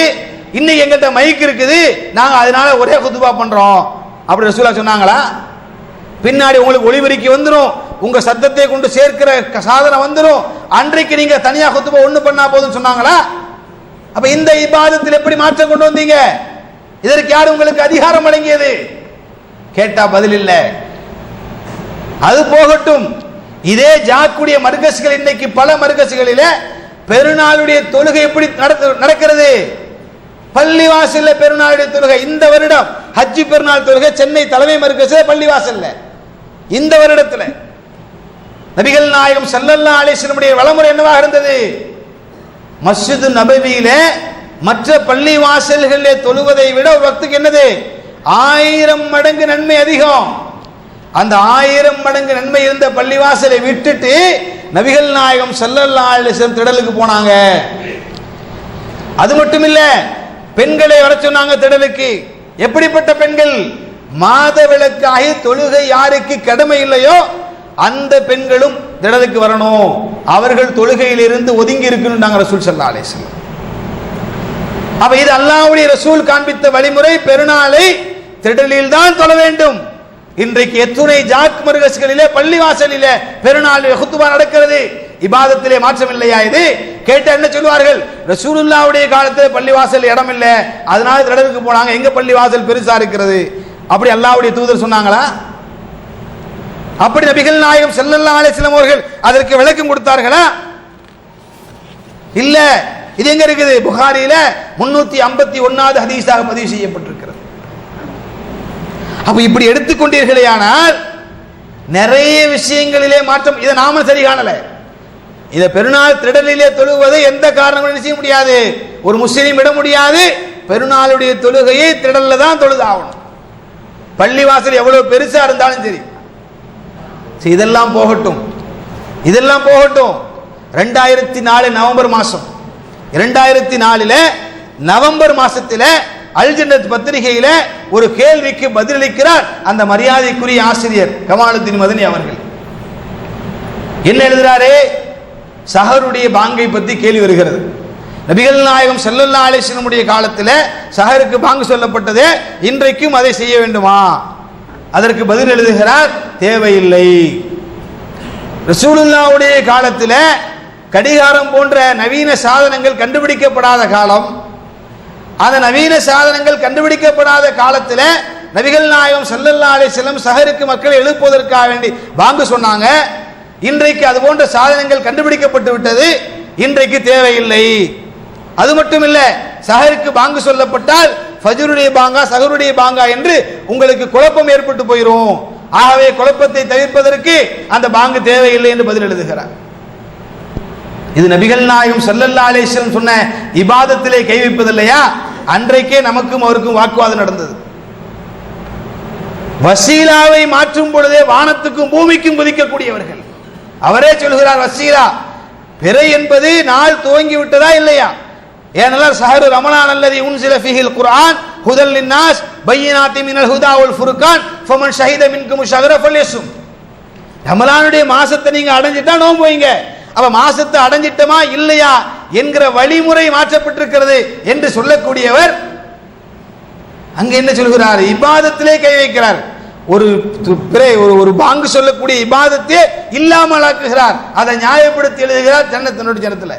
இன்னைக்கு எங்கிட்ட மைக் இருக்குது, நாங்க அதனால ஒரே குத்துபா பண்றோம் அப்படி ரசூலுல்லாஹ் சொன்னாங்களா? பின்னாடி உங்களுக்கு ஒளிபெருக்கி வந்துடும், உங்க சத்தத்தை கொண்டு சேர்க்கிற சாதனம் வந்துடும், அன்றைக்கு நீங்க தனியா குத்துபா ஒண்ணு பண்ணா போதும் சொன்னாங்களா? அப்ப இந்த இபாதத்தில் எப்படி மாற்றம் கொண்டு வந்தீங்க? இதற்கு யார் உங்களுக்கு அதிகாரம் வழங்கியது? கேட்டா பதில் இல்லை. அது போகட்டும், இதே ஜாக்குடைய மர்கஸ்கள் இன்னைக்கு பல மர்கஸ்களில பெருநாளுடைய தொழுகை எப்படி நடக்கிறது? பள்ளிவாசல்ல பெருநாளுடைய தொழுகை. இந்த வருடம் ஹஜ்ஜி பெருநாள் தொழுகை சென்னை தலைமை மர்கஸ்ல பள்ளிவாசல்ல. இந்த வருடத்துல நபிகள் நாயகம் ஸல்லல்லாஹு அலைஹி வஸல்லம் வழிமுறை என்னவாக இருந்தது? மஸ்ஜிது நபவியில மற்ற பள்ளி வாசல்களிலே தொழுவதை விட ஒரு வக்துக்கு என்னது 1000 மடங்கு நன்மை அதிகம். அந்த 1000 மடங்கு நன்மை இருந்த பள்ளிவாசலை விட்டுட்டு நபிகள் நாயகம் ஸல்லல்லாஹு அலைஹி வஸல்லம் திடலுக்கு போனாங்க. அது மட்டும் இல்ல, பெண்களை வர சொன்னாங்க திடலுக்கு. எப்படிப்பட்ட பெண்கள்? மாதவிலக்காகி தொழுகை யாருக்கு கடமை இல்லையோ அந்த பெண்களும் திடலுக்கு வரணும், அவர்கள் தொழுகையிலிருந்து ஒதுங்கி இருக்கணும் ரசூல் ஸல்லல்லாஹு அலைஹி வஸல்லம். அப்ப இது அல்லாஹ்வுடைய ரசூல் காண்பித்த வழிமுறை. பெருநாளை திடலில் தான் தொழ வேண்டும். இன்றைக்கு எத்துணை ஜாக் மர்கஸ்களிலே பள்ளிவாசலிலே பெருநாள் குத்துபா நடக்கிறது. இபாதத்திலே மாற்றம் இல்லையா? இது கேட்ட என்ன சொல்வார்கள்? ரசூலுல்லாஹ்வுடைய காலத்துல பள்ளிவாசல் இடம் இல்லை, அதனால திடலுக்கு போனாங்க, எங்க பள்ளிவாசல் பெருசா இருக்கிறது அப்படி அல்லாஹ்வுடைய தூதர் சொன்னாங்களா? அப்படி நபிகள் நாயகம் ஸல்லல்லாஹு அலைஹி வஸல்லம் அவர்கள் அதற்கு விளக்கம் கொடுத்தார்களா? இல்ல. இது எங்க இருக்குது? புகாரியில 351வது ஹதீஸாக பதிவு செய்யப்பட்டிருக்கிறது. அப்ப இப்படி எடுத்துக்கொண்டீர்களேயானால் நிறைய விஷயங்களிலே மாற்றம். இதை நாம சரி காணல. இதை பெருநாள் திடலிலே தொழுவதை எந்த காரணமும் செய்ய முடியாது, ஒரு முஸ்லீம் விட முடியாது. பெருநாளுடைய தொழுகையை திடல்ல தான் தொழுதாகணும், பள்ளிவாசல் எவ்வளவு பெருசா இருந்தாலும் சரி. இதெல்லாம் போகட்டும், இதெல்லாம் போகட்டும். 2004 நவம்பர் மாசம், 2004 நவம்பர் மாசத்துல அல் ஜன்னத் பத்திரிகையில ஒரு கேள்விக்கு பதிலளிக்கிறார் அந்த மரியாதைக்குரிய ஆசிரியர் கமாலுத்தீன் மதனி அவர்கள். என்ன எழுதுறாரு? சஹருடைய பாங்கை பத்தி கேள்வி வருகிறது. நபிகள் நாயகம் ஸல்லல்லாஹு அலைஹி வஸல்லம் காலத்துல சஹருக்கு பாங்கு சொல்லப்பட்டது, இன்றைக்கும் அதை செய்ய வேண்டுமா? அதற்கு பதில் எழுதுகிறார், தேவையில்லை. ரசூலுல்லாஹ்வுடைய காலத்துல கடிகாரம் போன்ற நவீன சாதனங்கள் கண்டுபிடிக்கப்படாத காலம், அந்த நவீன சாதனங்கள் கண்டுபிடிக்கப்படாத காலத்துல நபிகள் நாயகம் ஸல்லல்லாஹு அலைஹி வஸல்லம் சஹருக்கு மக்களை எழுப்புவதற்காக வேண்டி பாங்கு சொன்னாங்க. இன்றைக்கு அது போன்ற சாதனங்கள் கண்டுபிடிக்கப்பட்டு விட்டது, இன்றைக்கு தேவையில்லை. அது மட்டும் இல்ல, சஹருக்கு பாங்கு சொல்லப்பட்டால் ஃபஜ்ருடைய பாங்கா சஹருடைய பாங்கா என்று உங்களுக்கு குழப்பம் ஏற்பட்டு போயிடும். ஆகவே குழப்பத்தை தவிர்ப்பதற்கு அந்த பாங்கு தேவையில்லை என்று பதில் எழுதுகிறார். இது நபிகள் நாயகம் ஸல்லல்லாஹு அலைஹி வஸல்லம் சொன்ன இபாதத்திலே கை வைப்பதில்லையா? அன்றைக்கே நமக்கும் அவருக்கும் வாக்குவாதம் நடந்தது. வசீலாவை மாற்றும் பொழுதே வானத்துக்கும் பூமிக்கும் குதிக்கக்கூடியவர்கள். அவரே சொல்கிறார், வசீலா பிறை என்பது நாள் துவங்கி விட்டதா இல்லையா? ஏனென்றால் ஷஹரு ரமலான் அல்லதி உன்சில ஃபீஹில் குர்ஆன் ஹுதல் லின்னாஸ் பையினாத்தி மினல் ஹுதா வல் ஃபுர்கான் ஃபமன் ஷஹித மின்கும் ஷஹர ஃபல்யஸும். ரமலானுடைய மாசத்தை நீங்க அடைஞ்சிட்டா நோன்பு வைங்க. அப்ப மாசத்தை அடைஞ்சிட்டமா இல்லையா என்கிற வழிமுறை மாற்றப்பட்டிருக்கிறது என்று சொல்லக்கூடியவர் அங்க என்ன சொல்கிறார்? இபாதத்திலே கை வைக்கிறார். ஒரு பாங்கு சொல்லக்கூடிய இபாதத்தை இல்லாமல் ஆக்குகிறார். அதை நியாயப்படுத்தி எழுதுகிறார் ஜன்னத்தினுடைய ஜன்னத்துல.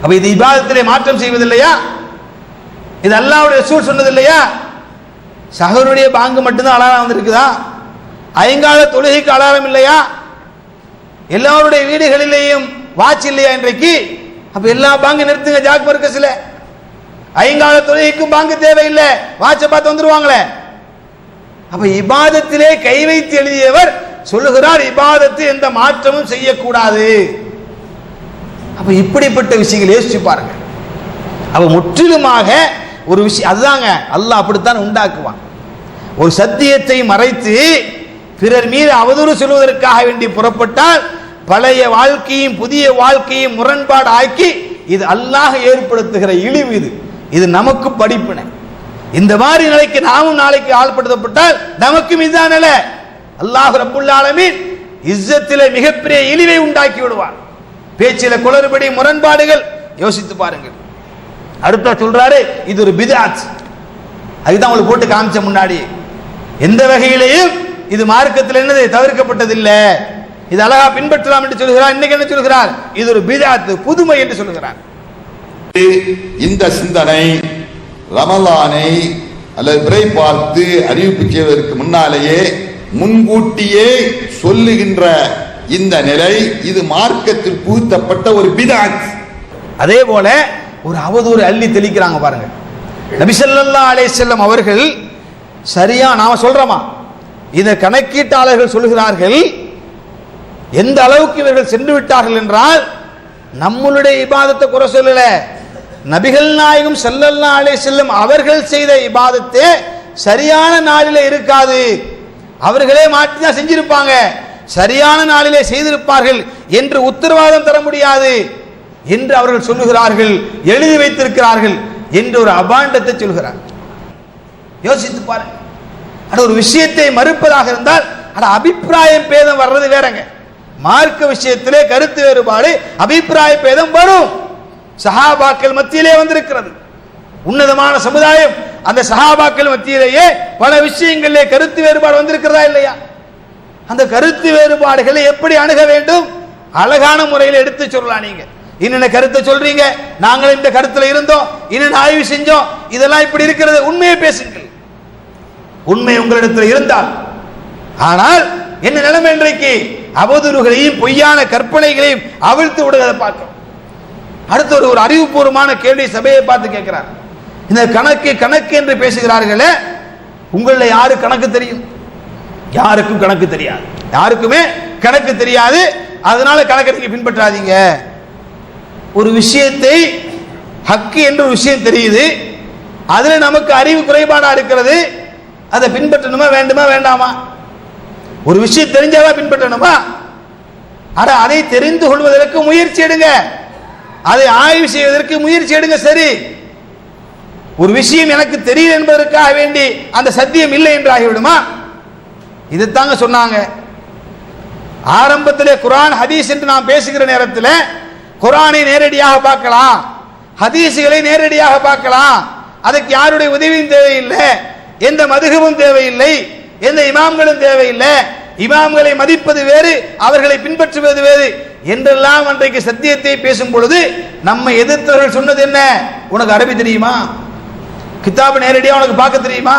அப்ப இது இபாதத்திலே மாற்றம் செய்வதில்லையா? இது அல்லாஹ்வுடைய ரசூல் சொன்னது இல்லையா? சஹருடைய பாங்கு மட்டும்தான் அழகா வந்திருக்குதா? ஐங்கால தொழுகைக்கு அலாரம் இல்லையா? எல்லாருடைய வீடுகளிலேயும் வாட்ச் இல்லையா இன்றைக்கு? அப்ப எல்லா பாங்கு நிறுத்துங்க ஜாக் மர்கஸ்ல. ஐங்கால தொழுகைக்கும் பாங்கு தேவையில்லை, வாட்சை பார்த்து வந்துருவாங்களே. அப்ப இபாதத்திலே கை வைத்து எழுதியவர் சொல்லுகிறார் இபாதத்து எந்த மாற்றமும் செய்யக்கூடாது. அப்ப இப்படிப்பட்ட விஷயங்களை யோசிச்சு பாருங்க. அப்ப முற்றிலுமாக ஒரு விஷயம் அதுதாங்க, அல்லாஹ் அப்படித்தான் உண்டாக்குவான். ஒரு சத்தியத்தை மறைத்து பிறர் மீது அவதூறு சொல்வதற்காக வேண்டி புறப்பட்டால் பழைய வாழ்க்கையும் புதிய வாழ்க்கையும் முரண்பாடு ஆக்கி இது அல்லாஹ் ஏற்படுத்துகிற இழிவு. இது நமக்கு படிப்பினை. இந்த மாதிரி நிலைக்கு நாமும் நாளைக்கு ஆள்படுத்தப்பட்டால் நமக்கும் இதுதான் நிலை. அல்லாஹ் ரப்புல் ஆலமீன் இஸ்ஸத்திலே மிகப்பெரிய இழிவை உண்டாக்கி விடுவார். பேச்சில குளறுபடி முரண்பாடுகள் யோசித்து பாருங்கள். அடுத்த சொல்றாரு இது ஒரு பித்அத். அதுதான் உங்களுக்கு போட்டு காமிச்ச முன்னாடி எந்த வகையிலையும் இது மார்க்கத்தில் என்னது தவிர்க்கப்பட்டதில்லை, இது அழகா பின்பற்றலாம் என்று சொல்கிறார். இன்னைக்கு என்ன சொல்கிறார்? இது ஒரு பித்அத், புதுமை என்று சொல்கிறார். இந்த சிந்தனை ரமலானை அல்லது பிறை பார்த்து அறிவிப்பு செய்வதற்கு முன்னாலேயே முன்கூட்டியே சொல்லுகின்ற இந்த நிலை இது மார்க்கத்தில் புகுத்தப்பட்ட ஒரு பித்அத். அதே போல ஒரு அவதூறு அள்ளி தெளிக்கிறாங்க பாருங்க. நபி ஸல்லல்லாஹு அலைஹி வஸல்லம் அவர்கள் சரியா நாம சொல்றோமா? இந்த கணக்கீட்டாளர்கள் சொல்கிறார்கள் எந்த அளவுக்கு இவர்கள் சென்று விட்டார்கள் என்றால் நம்மளுடைய இபாதத்தை குறை சொல்லல, நபிகள் நாயகம் ஸல்லல்லாஹு அலைஹி வஸல்லம் அவர்கள் செய்த இபாதத்தே சரியான நாளிலே இருக்காது, அவர்களே மாற்றி தான் செஞ்சிருப்பாங்க, சரியான நாளிலே செய்திருப்பார்கள் என்று உத்தரவாதம் தர முடியாது என்று அவர்கள் சொல்லுகிறார்கள், எழுதி வைத்திருக்கிறார்கள் என்று ஒரு அபாண்டத்தை சொல்கிறார். யோசித்து பாருங்க. ஒரு விஷயத்தை மறுப்பதாக இருந்தால் அபிப்பிராயம் பேதம் வர்றது வேறங்க. மார்க்க விஷயத்திலே கருத்து வேறுபாடு அபிப்பிராய பேதம் வரும். சஹாபாக்கள் மத்தியிலே வந்திருக்கிறது. உன்னதமான சமுதாயம் அந்த சஹாபாக்கள் மத்தியிலேயே பல விஷயங்களிலே கருத்து வேறுபாடு வந்திருக்கிறதா இல்லையா? அந்த கருத்து வேறுபாடுகளை எப்படி அணுக வேண்டும்? அழகான முறையில் எடுத்து சொல்லலாம். நீங்க இன்னென்ன கருத்தை சொல்றீங்க, நாங்கள் இந்த கருத்துல இருந்தோம், இன்னும் ஆய்வு செஞ்சோம், இதெல்லாம் இப்படி இருக்கிறது, உண்மையை பேசுங்கள். உண்மை உங்களிடத்தில் இருந்தால். ஆனால் என்ன நிலைமை இன்றைக்கு? அவதூறுகளையும் பொய்யான கற்பனைகளையும் அவிழ்த்து விடுவதை பார்க்கிறோம். அடுத்து ஒரு அறிவுபூர்வமான கேள்வி சபையை பார்த்து கேட்கிறார். இந்த கணக்கு கணக்கு என்று பேசுகிறார்களே, உங்கள யாரு கணக்கு தெரியும்? யாருக்கும் கணக்கு தெரியாது, யாருக்குமே கணக்கு தெரியாது. அதனால கணக்கை நீங்க பின்பற்றாதீங்க. ஒரு விஷயத்தை ஹக்கு என்ற ஒரு விஷயம் தெரியுது, அதுல நமக்கு அறிவு குறைபாடா இருக்கிறது, அதை பின்பற்றணுமா வேண்டுமா வேண்டாமா? ஒரு விஷயம் தெரிஞ்சாதான் பின்பற்றணுமா? அதை தெரிந்து கொள்வதற்கு முயற்சி எடுங்க, அதை ஆய்வு செய்வதற்கு முயற்சி எடுங்க. சரி, ஒரு விஷயம் எனக்கு தெரியும் என்பதற்காக வேண்டி அந்த சத்தியம் இல்லை என்று ஆகிவிடுமா? இதைத்தாங்க சொன்னாங்க. ஆரம்பத்திலே குர்ஆன் ஹதீஸ் என்று நாம் பேசுகிற நேரத்தில் குர்ஆனை நேரடியாக பார்க்கலாம், ஹதீஸ்களை நேரடியாக பார்க்கலாம், அதுக்கு யாருடைய உதவியும் தேவையில்லை, எந்த மதுகமும் தேவையில்லை, எந்த இமாம்களும் தேவையில்லை, இமாம்களை மதிப்பது வேறு, அவர்களை பின்பற்றுவது வேறு என்றெல்லாம் அன்றைக்கு சத்தியத்தை பேசும் பொழுது நம்மை எதிர்த்தவர்கள் சொன்னது என்ன? உனக்கு அரபி தெரியுமா? கிதாபு நேரடியாக உனக்கு பார்க்க தெரியுமா?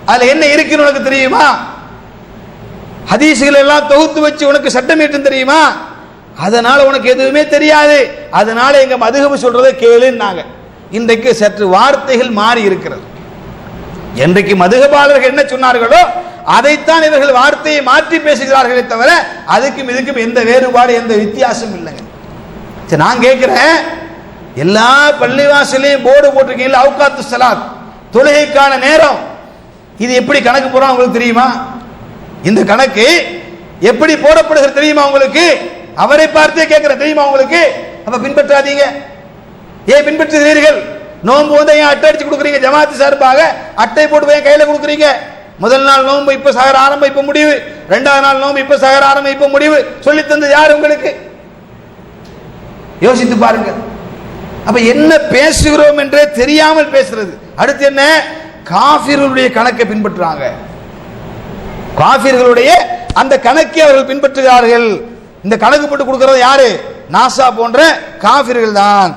அதுல என்ன இருக்குன்னு உனக்கு தெரியுமா? ஹதீஸ்கள் எல்லாம் தொகுத்து வச்சு உனக்கு சட்டம் ஏற்றும் தெரியுமா? அதனால உனக்கு எதுவுமே தெரியாது, அதனால எங்க மதுகபு சொல்றதை கேளுன்னாங்க. இன்றைக்கு சற்று வார்த்தைகள் மாறி இருக்கிறது. இன்றைக்கு மதுகபாளர்கள் என்ன சொன்னார்களோ அதைத்தான் இவர்கள் வார்த்தையை மாற்றி பேசுகிறார்களே தவிர அதுக்கும் இதுக்கும் எந்த வேறுபாடு எந்த வித்தியாசம் இல்லைங்க. நான் கேட்கிறேன், எல்லா பள்ளிவாசலையும் போர்டு போட்டிருக்கீங்களா அவுகாத்து ஸலாத், தொழுகைக்கான நேரம், இது எப்படி கணக்கு போறோம் உங்களுக்கு தெரியுமா? இந்த கணக்கு எப்படி போடப்படுகிறது தெரியுமா உங்களுக்கு? அவரை பார்த்தே கேட்கிற தெரியுமா உங்களுக்கு? அப்ப பின்பற்றாதீங்க. ஏன் பின்பற்றுகிறீர்கள்? நோன்பு வந்து ஏன் அட்டை அடிச்சு கொடுக்குறீங்க? ஜமாத்து சார்பாக அட்டை போட்டு போய் கையில கொடுக்குறீங்க. முதல் நாள் நோன்பு இப்ப சஹர் ஆரம்பம் இப்ப முடிவு, இரண்டாவது நாள் நோன்பு இப்ப சஹர் ஆரம்பம் இப்ப முடிவு சொல்லி தந்தது யார் உங்களுக்கு? யோசித்து பாருங்க. அப்ப என்ன பேசுகிறோம் என்றே தெரியாமல் பேசுறது. அடுத்து என்ன? காஃபிர்களுடைய கணக்கை பின்பற்றுறாங்க. காஃபிர்களுடைய அந்த கணக்கை அவர்கள் பின்பற்றுகிறார்கள். இந்த கணக்கு போட்டு கொடுக்கிறது யாரு? நாசா போன்ற காஃபிர்கள் தான்.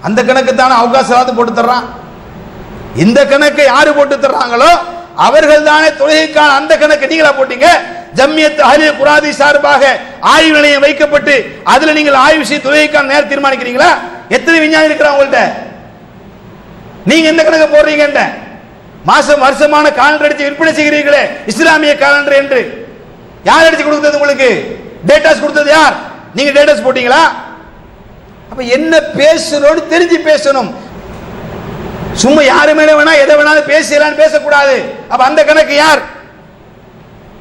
அந்த கணக்கு தானே அவுகாத் ஸலாத் போட்டு தர்றான். இந்த கணக்கை யாரு போட்டு தர்றாங்களோ அவர்கள் தானே தொழுகைக்கான அந்த கணக்கு நீங்களா போட்டீங்க? ஜம்மியத் அஹ்லே குராதி சார்பாக ஆய்வு நிலையம் வைக்கப்பட்டு அதுல நீங்கள் ஆய்வு செய்து தொழுகைக்கான நேரம் தீர்மானிக்கிறீங்களா? எத்தனை விஞ்ஞானி இருக்கிறாங்க உங்கள்ட்ட? நீங்க எந்த கணக்கு போடுறீங்க? மாசம் வருஷமான காலண்டர் அடிச்சு விற்பனை செய்கிறீர்களே இஸ்லாமிய காலண்டர் என்று, யார் அடிச்சு கொடுத்தது உங்களுக்கு? டேட்டாஸ் கொடுத்தது யார்? நீங்க டேட்டாஸ் போட்டீங்களா? அப்ப என்ன பேசணும்னு தெரிஞ்சு பேசணும். சும்மா யாரு மேல வேணா எதை வேணாலும் பேசலான்னு பேசக்கூடாது. அப்ப அந்த கணக்கு யார்?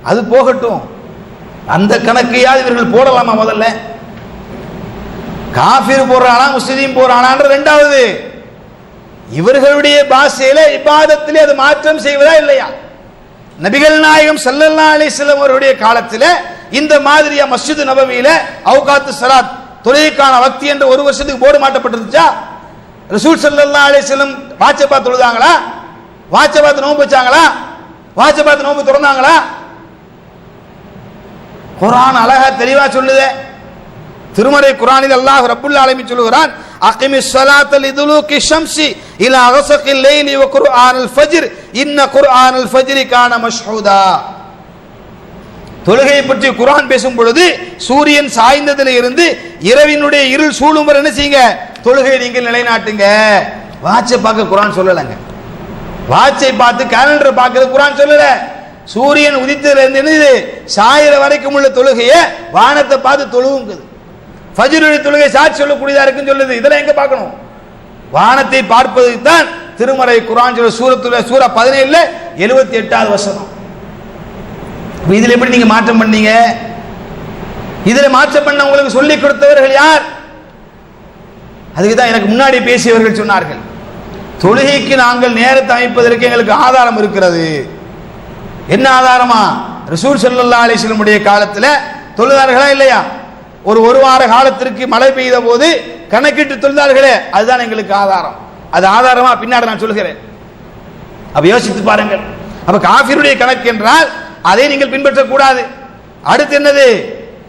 அது போகட்டும், அந்த கணக்கையாவது இவர்கள் போடலாமா? முதல்ல காஃபிர் போறானா முஸ்லிம் போறானான்ற ரெண்டாவது, இவர்களுடைய பாஷையில இபாதத்திலே அது மாற்றம் செய்வதா இல்லையா? நபிகள் நாயகம் ஸல்லல்லாஹு அலைஹி வஸல்லம் அவருடைய காலத்தில் இந்த மாதிரியா மஸ்ஜித் நபவியில அவுகாத்து ஸலாத் தொழுகைக்கான வக்தி என்ற ஒரு வருஷத்துக்கு போர்டு மாட்டப்பட்டிருந்துச்சா? ரசூல் ஸல்லல்லாஹு அலைஹி வஸல்லம் வாட்சை பார்த்து தொழுதாங்களா? வாட்சை பார்த்து நோன்பு வச்சாங்களா? வாட்சை பார்த்து நோன்பு திறந்தாங்களா? குர்ஆன் அழகா தெளிவா சொல்லுதே. திருமறை குர்ஆனில் அல்லாஹ் ரப்புல் ஆலமீன் சொல்கிறான், அகிமிஸ் ஸலாத்த லிதுலூகி ஷம்ஸி இலா கஸகில் லைலி வ குர்ஆனல் ஃபஜ்ர் இன்ன குர்ஆனல் ஃபஜ்ரி கான மஷ்ஹூதா. தொழுகையை பற்றி குர்ஆன் பேசும் பொழுது சூரியன் சாய்ந்ததில் இருந்து இரவினுடைய இருள் சூழும் வரை என்ன செய்யுங்க? தொழுகையை நீங்கள் நிலைநாட்டுங்க. வாட்சை பார்க்க குர்ஆன் சொல்லலங்க. வாட்சை பார்த்து கேலண்டரை பார்க்கிறது குர்ஆன் சொல்லல. சூரியன் உதித்ததுல இருந்து சாயிர வரைக்கும் உள்ள தொழுகையை வானத்தை பார்த்து தொழுவுங்குது. ஃபஜ்ருடைய தொழுகை சாட்சி சொல்லக்கூடியதா இருக்குன்னு சொல்லுது. இதெல்லாம் எங்க பார்க்கணும்? வானத்தை பார்ப்பதுக்கு தான் திருமறை குர்ஆன் சொல்ற சூரா 17 78வது வசனம். இதுல எப்படி நீங்க மாற்றம் பண்ணீங்க? இதுல மாற்றம் பண்ண உங்களுக்கு சொல்லிக் கொடுத்தவர்கள் யார்? அதுக்கு தான் எனக்கு முன்னாடி பேசியவர்கள் சொன்னார்கள், தொழுகைக்கு நாங்கள் நேரத்தை அமைப்பதற்கு எங்களுக்கு ஆதாரம் இருக்கிறது. என்ன ஆதாரமா? ரசூல் ஸல்லல்லாஹு அலைஹி வஸல்லம் உடைய காலத்தில் தொழுதார்களா இல்லையா? ஒரு வார காலத்திற்கு மழை பெய்த போது கணக்கிட்டு தொழுதார்களே, அதுதான் எங்களுக்கு ஆதாரம். அது ஆதாரமா பின்னாடி நான் சொல்கிறேன். அப்ப யோசித்து பாருங்கள். அப்ப காஃபிருடைய கணக்கு என்றால் அதை நீங்கள் பின்பற்றக்கூடாது. அடுத்து என்னது?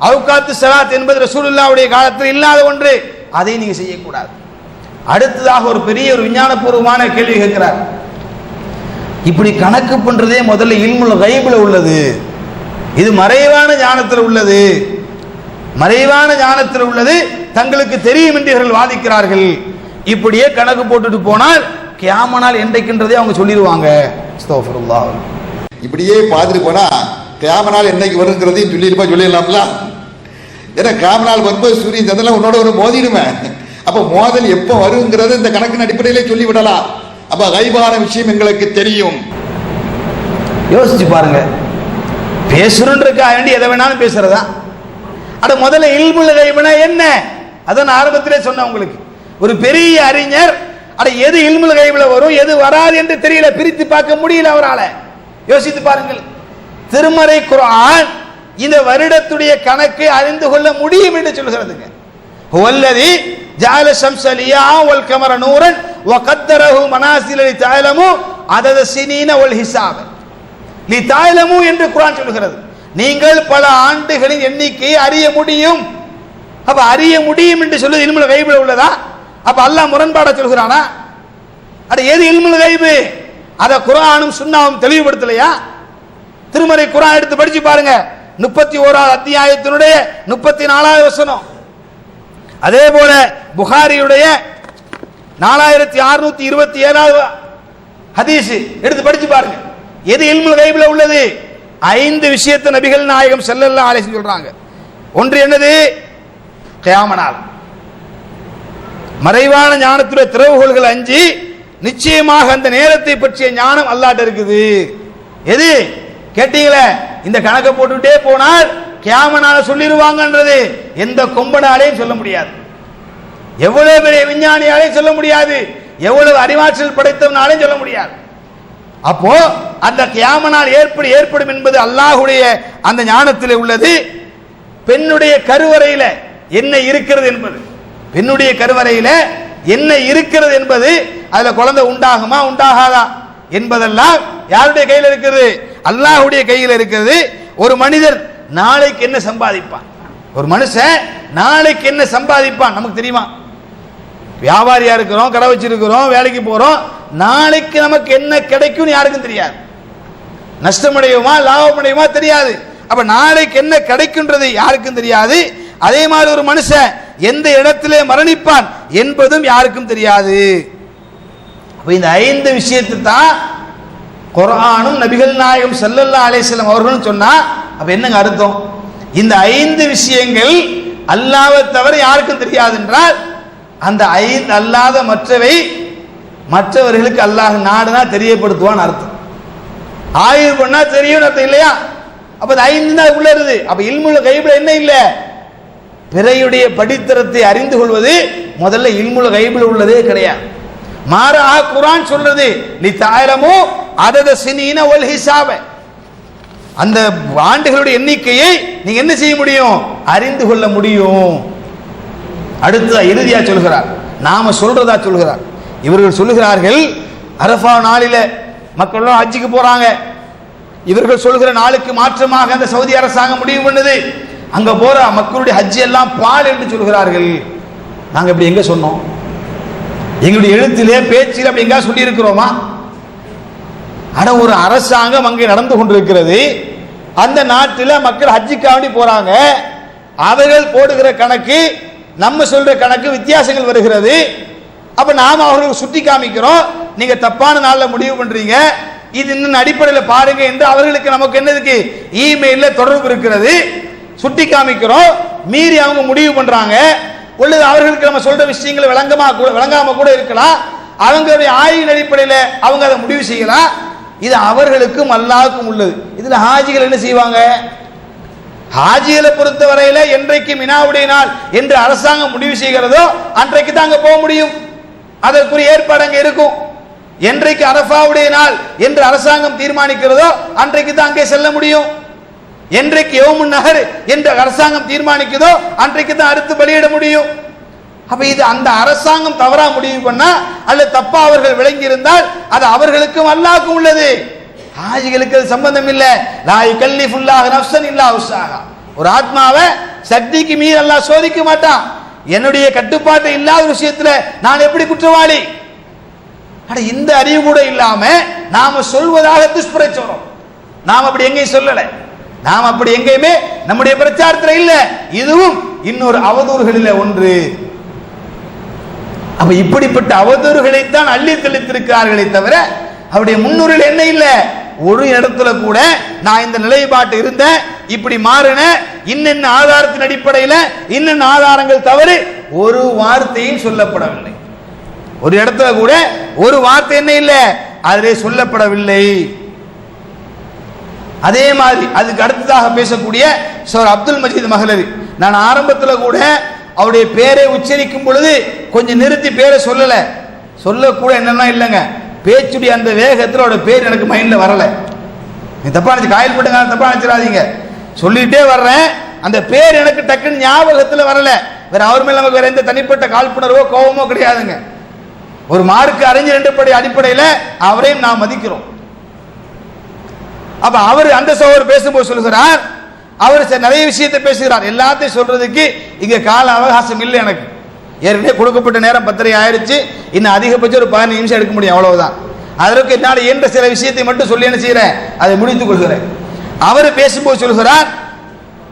அவுகாத்து ஸலாத் என்பது ரசூலுல்லாஹ்வுடைய காலத்தில் இல்லாத ஒன்று, அதை நீங்க செய்யக்கூடாது. அடுத்ததாக ஒரு பெரிய ஒரு விஞ்ஞானபூர்வமான கேள்வி கேட்கிறார். இப்படி கணக்கு பண்றதே முதல்ல இல்முல் கைப்ல உள்ளது, இது மறைவான ஞானத்தில் உள்ளது, மறைவான ஞானத்தில் உள்ளது, தங்களுக்கு தெரியும் என்று இவர்கள் வாதிக்கிறார்கள். இப்படியே கணக்கு போட்டுட்டு போனால் கியாமனால் என்றைக்குன்றதே அவங்க சொல்லிடுவாங்க. அஸ்தக்ஃபிருல்லாஹ். இப்படியே பார்த்துட்டு போனா கியாமனால் என்னைக்கு வருங்கிறதையும் சொல்லிடலாம்ல. ஏன்னா கியாமனால் வரும்போது சூரியன் சந்திரன் உன்னோட ஒரு மோதிடுமே. அப்ப மோதல் எப்ப வருங்கிறது இந்த கணக்கின் அடிப்படையிலே சொல்லி விடலாம். அப்ப கைபான விஷயம் எங்களுக்கு தெரியும். யோசிச்சு பாருங்க. பேசுறதுக்காக வேண்டி எதை வேணாலும் பேசுறதா? அட முதல்ல இல்முல் கைப்னா என்ன? அதான் ஆரம்பத்திலே சொன்ன உங்களுக்கு. ஒரு பெரிய அறிஞர் அட எது இல்முல் கைப்ல வரும் எது வராது என்று தெரியல, பிரித்து பார்க்க முடியல அவரால. யோசித்து பாருங்கள். திருமறை குர்ஆன் இந்த வருடத்துடைய கணக்கை அறிந்து கொள்ள முடியும் என்று சொல்கிறதுங்க. ஹுவல்லதி ஜஅல ஷம்ஸ லியா வல் கமர நூரன் வ கத்தரஹு மனாசில லிதஅலமு அதத ஸினீன வல் ஹிசாப லிதஅலமு என்று குர்ஆன் சொல்கிறது. நீங்கள் பல ஆண்டுகளின் எண்ணிக்கையை அறிய முடியும். அப்ப அறிய முடியும் என்று சொல்லுது இல்முல் கைப்ல உள்ளதா? அப்ப அல்லாஹ் முரண்பாட சொல்கிறானா? அட எது இல்முல் கைப்? அத குர்ஆனும் சுன்னாவும் தெளிவுபடுத்தலையா? திருமறை குர்ஆன் எடுத்து படிச்சு பாருங்க. 31வது அத்தியாயத்தினுடைய 34வது வசனம். அதே போல புகாரியுடைய 4627வது ஹதீஸ் எடுத்து படிச்சு பாருங்க. எது இல்முல் கைப்ல உள்ளது? 5 விஷயத்தை நபிகள் நாயகம் ஸல்லல்லாஹு அலைஹி வஸல்லம் சொல்றாங்க. ஒன்று என்னது? கியாம நாள். மறைவான ஞானத்துடைய திறவுகோல்கள் 5. நிச்சயமாக அந்த நேரத்தை பற்றிய ஞானம் அல்லாஹ்ட்ட இருக்குது. எது கேட்டீங்களே? இந்த கணக்கை போட்டுட்டே போனால் கியாம நாளை சொல்லிடுவாங்கன்றது எந்த கொம்பனாலையும் சொல்ல முடியாது, எவ்வளவு பெரிய விஞ்ஞானியாலையும் சொல்ல முடியாது, எவ்வளவு அறிவாற்றல் படைத்தவனாலையும் சொல்ல முடியாது. அப்போ அந்த கியாம நாள் ஏற்படும் என்பது அல்லாஹ்வுடைய அந்த ஞானத்தில் உள்ளது. பெண்ணுடைய கருவறையில என்ன இருக்கிறது என்பது, பெண்ணுடைய கருவறையில என்ன இருக்கிறது என்பது, அதுல குழந்தை உண்டாகுமா உண்டாகாதா என்பதெல்லாம் யாருடைய கையில் இருக்கிறது? அல்லாஹ்வுடைய கையில் இருக்கிறது. ஒரு மனிதர் நாளைக்கு என்ன சம்பாதிப்பான், ஒரு மனுஷன் நாளைக்கு என்ன சம்பாதிப்பான் நமக்கு தெரியுமா? வியாபாரியா இருக்கிறோம், கடை வச்சிருக்கிறோம், வேலைக்கு போறோம், நாளைக்கு நமக்கு என்ன கிடைக்கும் யாருக்கும் தெரியாது. நஷ்டமடையுமா லாபமடையுமா தெரியாது. அப்ப நாளைக்கு என்ன கிடைக்கின்றது யாருக்கும் தெரியாது. அதே மாதிரி ஒரு மனுஷன் எந்த இடத்திலே மரணிப்பான் என்பதும் யாருக்கும் தெரியாது. அப்ப இந்த 5 விஷயத்தை தான் குர்ஆனும் நபிகள் நாயகம் ஸல்லல்லாஹு அலைஹி வஸல்லம் அவர்களும் சொன்னா அப்ப என்னங்க அர்த்தம்? இந்த 5 விஷயங்கள் அல்லாஹ்வை தவிர யாருக்கும் தெரியாது என்றால் அந்த 5 அல்லாத மற்றவர்களுக்கு அல்லாஹ் நாடுனா தெரியப்படுத்துவான் அர்த்தம். ஆய்வு பண்ணா தெரியும் அர்த்தம் இல்லையா? அப்ப 5 தான் உள்ள இருக்குது. அப்ப இல்முல் கைப்ல என்ன இல்ல? பிறையுடைய படித்தரத்தை அறிந்து கொள்வது முதல்ல இல்முல் கைப்ல உள்ளதே கிடையாது. மாறாக குர்ஆன் சொல்றது லி தஅலமு அதத சினீன வல் ஹிசாப, அந்த ஆண்டுகளுடைய எண்ணிக்கையை நீங்க என்ன செய்ய முடியும்? அறிந்து கொள்ள முடியும். அடுத்து இறுதியா சொல்கிறார், நாம சொல்றதா சொல்கிறார். இவர்கள் சொல்லுகிறார்கள் அரஃபா நாளில மக்கள் எல்லாம் ஹஜ்ஜுக்கு போறாங்க. இவர்கள் சொல்கிற நாளுக்கு மாற்றமாக அந்த சவுதி அரசாங்கம் முடிவு பண்ணுது, அங்க போற மக்களுடைய ஹஜ் எல்லாம் பால் என்று சொல்கிறார்கள். நாங்க இப்படி எங்க சொன்னோம்? எங்களுடைய எழுத்திலே பேச்சில் அப்படி எங்க சொல்லி இருக்கிறோமா? ஆனா ஒரு அரசாங்கம் அங்கே நடந்து கொண்டிருக்கிறது. அந்த நாட்டில் மக்கள் ஹஜ்ஜுக்காண்டி போறாங்க. அவர்கள் போடுகிற கணக்கு நம்ம சொல்ற கணக்கு வித்தியாசங்கள் வருகிறது. அப்ப நாம அவர்களுக்கு சுட்டி காமிக்கிறோம், நீங்க தப்பான நாள்ல முடிவு பண்றீங்க, இது இன்னும் அடிப்படையில் பாருங்க என்று அவர்களுக்கு நமக்கு என்ன இருக்கு? இமெயில்ல தொடர்பு இருக்கிறது. சுட்டி காமிக்கிறோம், மீறி அவங்க முடிவு பண்றாங்க. உள்ளது அவர்களுக்கு நம்ம சொல்ற விஷயங்கள் விளங்காம கூட இருக்கலாம். அவங்களுடைய ஆய்வின் அடிப்படையில் அவங்க அதை முடிவு செய்யலாம். இது அவர்களுக்கும் அல்லாஹ்வுக்கும் உள்ளது. இதுல ஹாஜிகள் என்ன செய்வாங்க? ஹாஜிகளை பொறுத்த வரையில என்றைக்கு மினாவுடைய நாள் என்று அரசாங்கம் முடிவு செய்கிறதோ அன்றைக்கு தான் அங்க போக முடியும். அதற்குரிய ஏற்பாடு அங்க இருக்கும். என்றைக்கு அரஃபாவுடைய நாள் என்று அரசாங்கம் தீர்மானிக்கிறதோ அன்றைக்கு தான் அங்கே செல்ல முடியும். என்றைக்கு யௌமுன் நஹர் என்று அரசாங்கம் தீர்மானிக்கிறதோ அன்றைக்கு தான் அறுத்து பலியிட முடியும். அப்ப இது அந்த அரசாங்கம் தவறா முடிவு பண்ணா அல்லது தப்பா அவர்கள் விளங்கி இருந்தால் அது அவர்களுக்கும் அல்லாஹ்வுக்கும் உள்ளது. ஹாஜிகளுக்கு அது சம்பந்தம் இல்லை. லா யுகல்லிஃபுல்லாஹு நஃப்ஸன் இல்லா உஸ்ஸாஹா. ஒரு ஆத்மாவை சக்திக்கு மீறி அல்லாஹ் சோதிக்க மாட்டான். என்னுடைய கட்டுப்பாட்டு இல்லாத விஷயத்துல நான் எப்படி குற்றவாளி? அட இந்த அறிவு கூட இல்லாம நாம சொல்வதாக துஷ்பிரச்சாரம். நாம் அப்படி எங்கேயும் சொல்லல. நாம் அப்படி எங்கேயுமே நம்முடைய பிரச்சாரத்தில் இல்ல. இதுவும் இன்னொரு அவதூறுகளில் ஒன்று. அப்ப இப்படிப்பட்ட அவதூறுகளைத்தான் அள்ளி தெளித்திருக்கிறார்களே தவிர அவருடைய முன்னுரையில் என்ன இல்லை. ஒரு இடத்துல கூட நான் இந்த நிலைப்பாட்டு இருந்த இப்படி மாறின இன்னென்ன ஆதாரத்தின் அடிப்படையில் இன்னென்ன ஆதாரங்கள் தவறு ஒரு வார்த்தையும் சொல்லப்படவில்லை. ஒரு இடத்துல கூட ஒரு வார்த்தை என்ன இல்லை, அதிலே சொல்லப்படவில்லை. அதே மாதிரி அதுக்கு அடுத்ததாக பேசக்கூடிய சர் அப்துல் மஜீத் மஹ்லவி, நான் ஆரம்பத்தில் கூட அவருடைய பேரை உச்சரிக்கும் பொழுது கொஞ்சம் நிறுத்தி பேரை சொல்லக்கூட என்னன்னா இல்லைங்க, பேச்சுடைய அந்த வேகத்தில் அவருடைய பேர் எனக்கு மைண்ட்ல வரல. நீ தப்பா நினைச்சு காயல் போட்டுங்க, தப்பா நினைச்சிடாதீங்க. சொல்லிட்டே வர்றேன், அந்த பேர் எனக்கு டக்குன்னு ஞாபகத்தில் வரல. வேற அவர் மேல நமக்கு வேற எந்த தனிப்பட்ட காழ்ப்புணர்வோ கோபமோ கிடையாதுங்க. ஒரு மார்க்கு அறிஞர் என்ற அடிப்படையில் அவரையும் நாம் மதிக்கிறோம். அப்ப அவர் அந்த சகோதரர் பேசும்போது சொல்லுகிறார், அவர் நிறைய விஷயத்தை பேசுகிறார். எல்லாத்தையும் சொல்றதுக்கு இங்க கால அவகாசம் இல்லை எனக்கு. ஏற்கனவே கொடுக்கப்பட்ட நேரம் 10:30 ஆயிடுச்சு. இன்னும் அதிகபட்சம் ஒரு 15 நிமிஷம் எடுக்க முடியும், அவ்வளவுதான். அதற்கு என்னால் என்ற சில விஷயத்தை மட்டும் சொல்லி என்ன செய்யறேன், அதை முடித்துக் கொள்கிறேன். அவர் பேசும்போது சொல்கிறார்,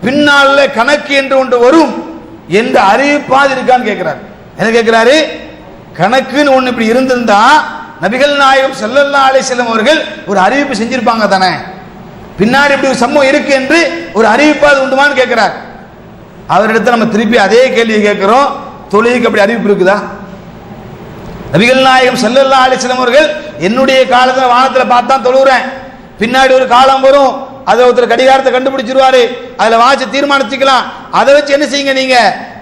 பின்னால கணக்கு என்று ஒன்று வரும் என்று அறிவிப்பாது இருக்கான்னு கேட்கிறார். என்ன கேட்கிறாரு? கணக்குன்னு ஒண்ணு இப்படி இருந்திருந்தா நபிகள் நாயகம் ஸல்லல்லாஹு அலைஹி வஸல்லம் அவர்கள் ஒரு அறிவிப்பு செஞ்சிருப்பாங்க தானே. பின்னாடி இப்படி ஒரு சம்பவம் இருக்கு என்று ஒரு அறிவிப்பாது உண்டுமான்னு கேட்கிறார். அவரிடத்தில் நம்ம திருப்பி அதே கேள்வி கேட்கிறோம், தொழுகைக்கு அப்படி அறிவிப்பு இருக்குதா? நபிகள் நாயகம் ஸல்லல்லாஹு அலைஹி வஸல்லம் அவர்கள் என்னுடைய காலத்தில் வானத்தில் பார்த்தா தொழுகிறேன், பின்னாடி ஒரு காலம் வரும், அதை ஒருத்தர் கடிகாரத்தை கண்டுபிடிச்சிருவாரு, அதுல வாட்ச தீர்மானிச்சுக்கலாம், அதை வச்சு என்ன செய்யுங்க, நீங்க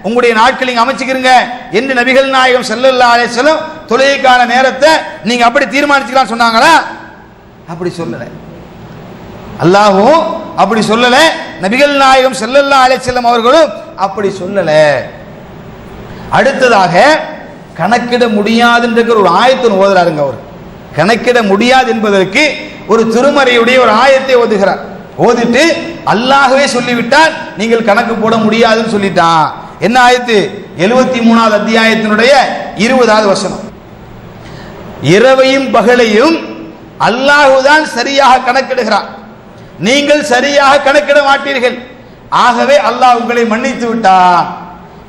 உங்களுடைய நாட்கள் நீங்க அமைச்சுக்கிறீங்க என்று நபிகள் நாயகம் ஸல்லல்லாஹு அலைஹி வஸல்லம் தொழுகைக்கான நேரத்தை நீங்க அப்படி தீர்மானிச்சுக்கலாம் சொன்னாங்களா? அப்படி சொல்லல. அல்லாஹ்வும் அப்படி சொல்லல, நபிகள் நாயகம் ஸல்லல்லாஹு அலைஹி வஸல்லம் அவர்களும் அப்படி சொல்லல. அடுத்ததாக கணக்கிட முடியாது என்ற ஒரு ஆயத்தை ஓதுறாருங்க. அவர் கணக்கிட முடியாது என்பதற்கு ஒரு திருமறையுடைய ஒரு ஆயத்தை ஓதுகிறார். ஓதிட்டு அல்லாஹ்வே சொல்லிவிட்டால் நீங்கள் கணக்கு போட முடியாதுன்னு சொல்லிட்டான். என்ன ஆயத்து? 73வது அத்தியாயத்தினுடைய 20வது வசனம். இரவையும் பகலையும் அல்லாஹுதான் சரியாக கணக்கிடுகிறான், நீங்கள் சரியாக கணக்கிட மாட்டீர்கள், ஆகவே அல்லாஹ் உங்களை மன்னித்து விட்டான்.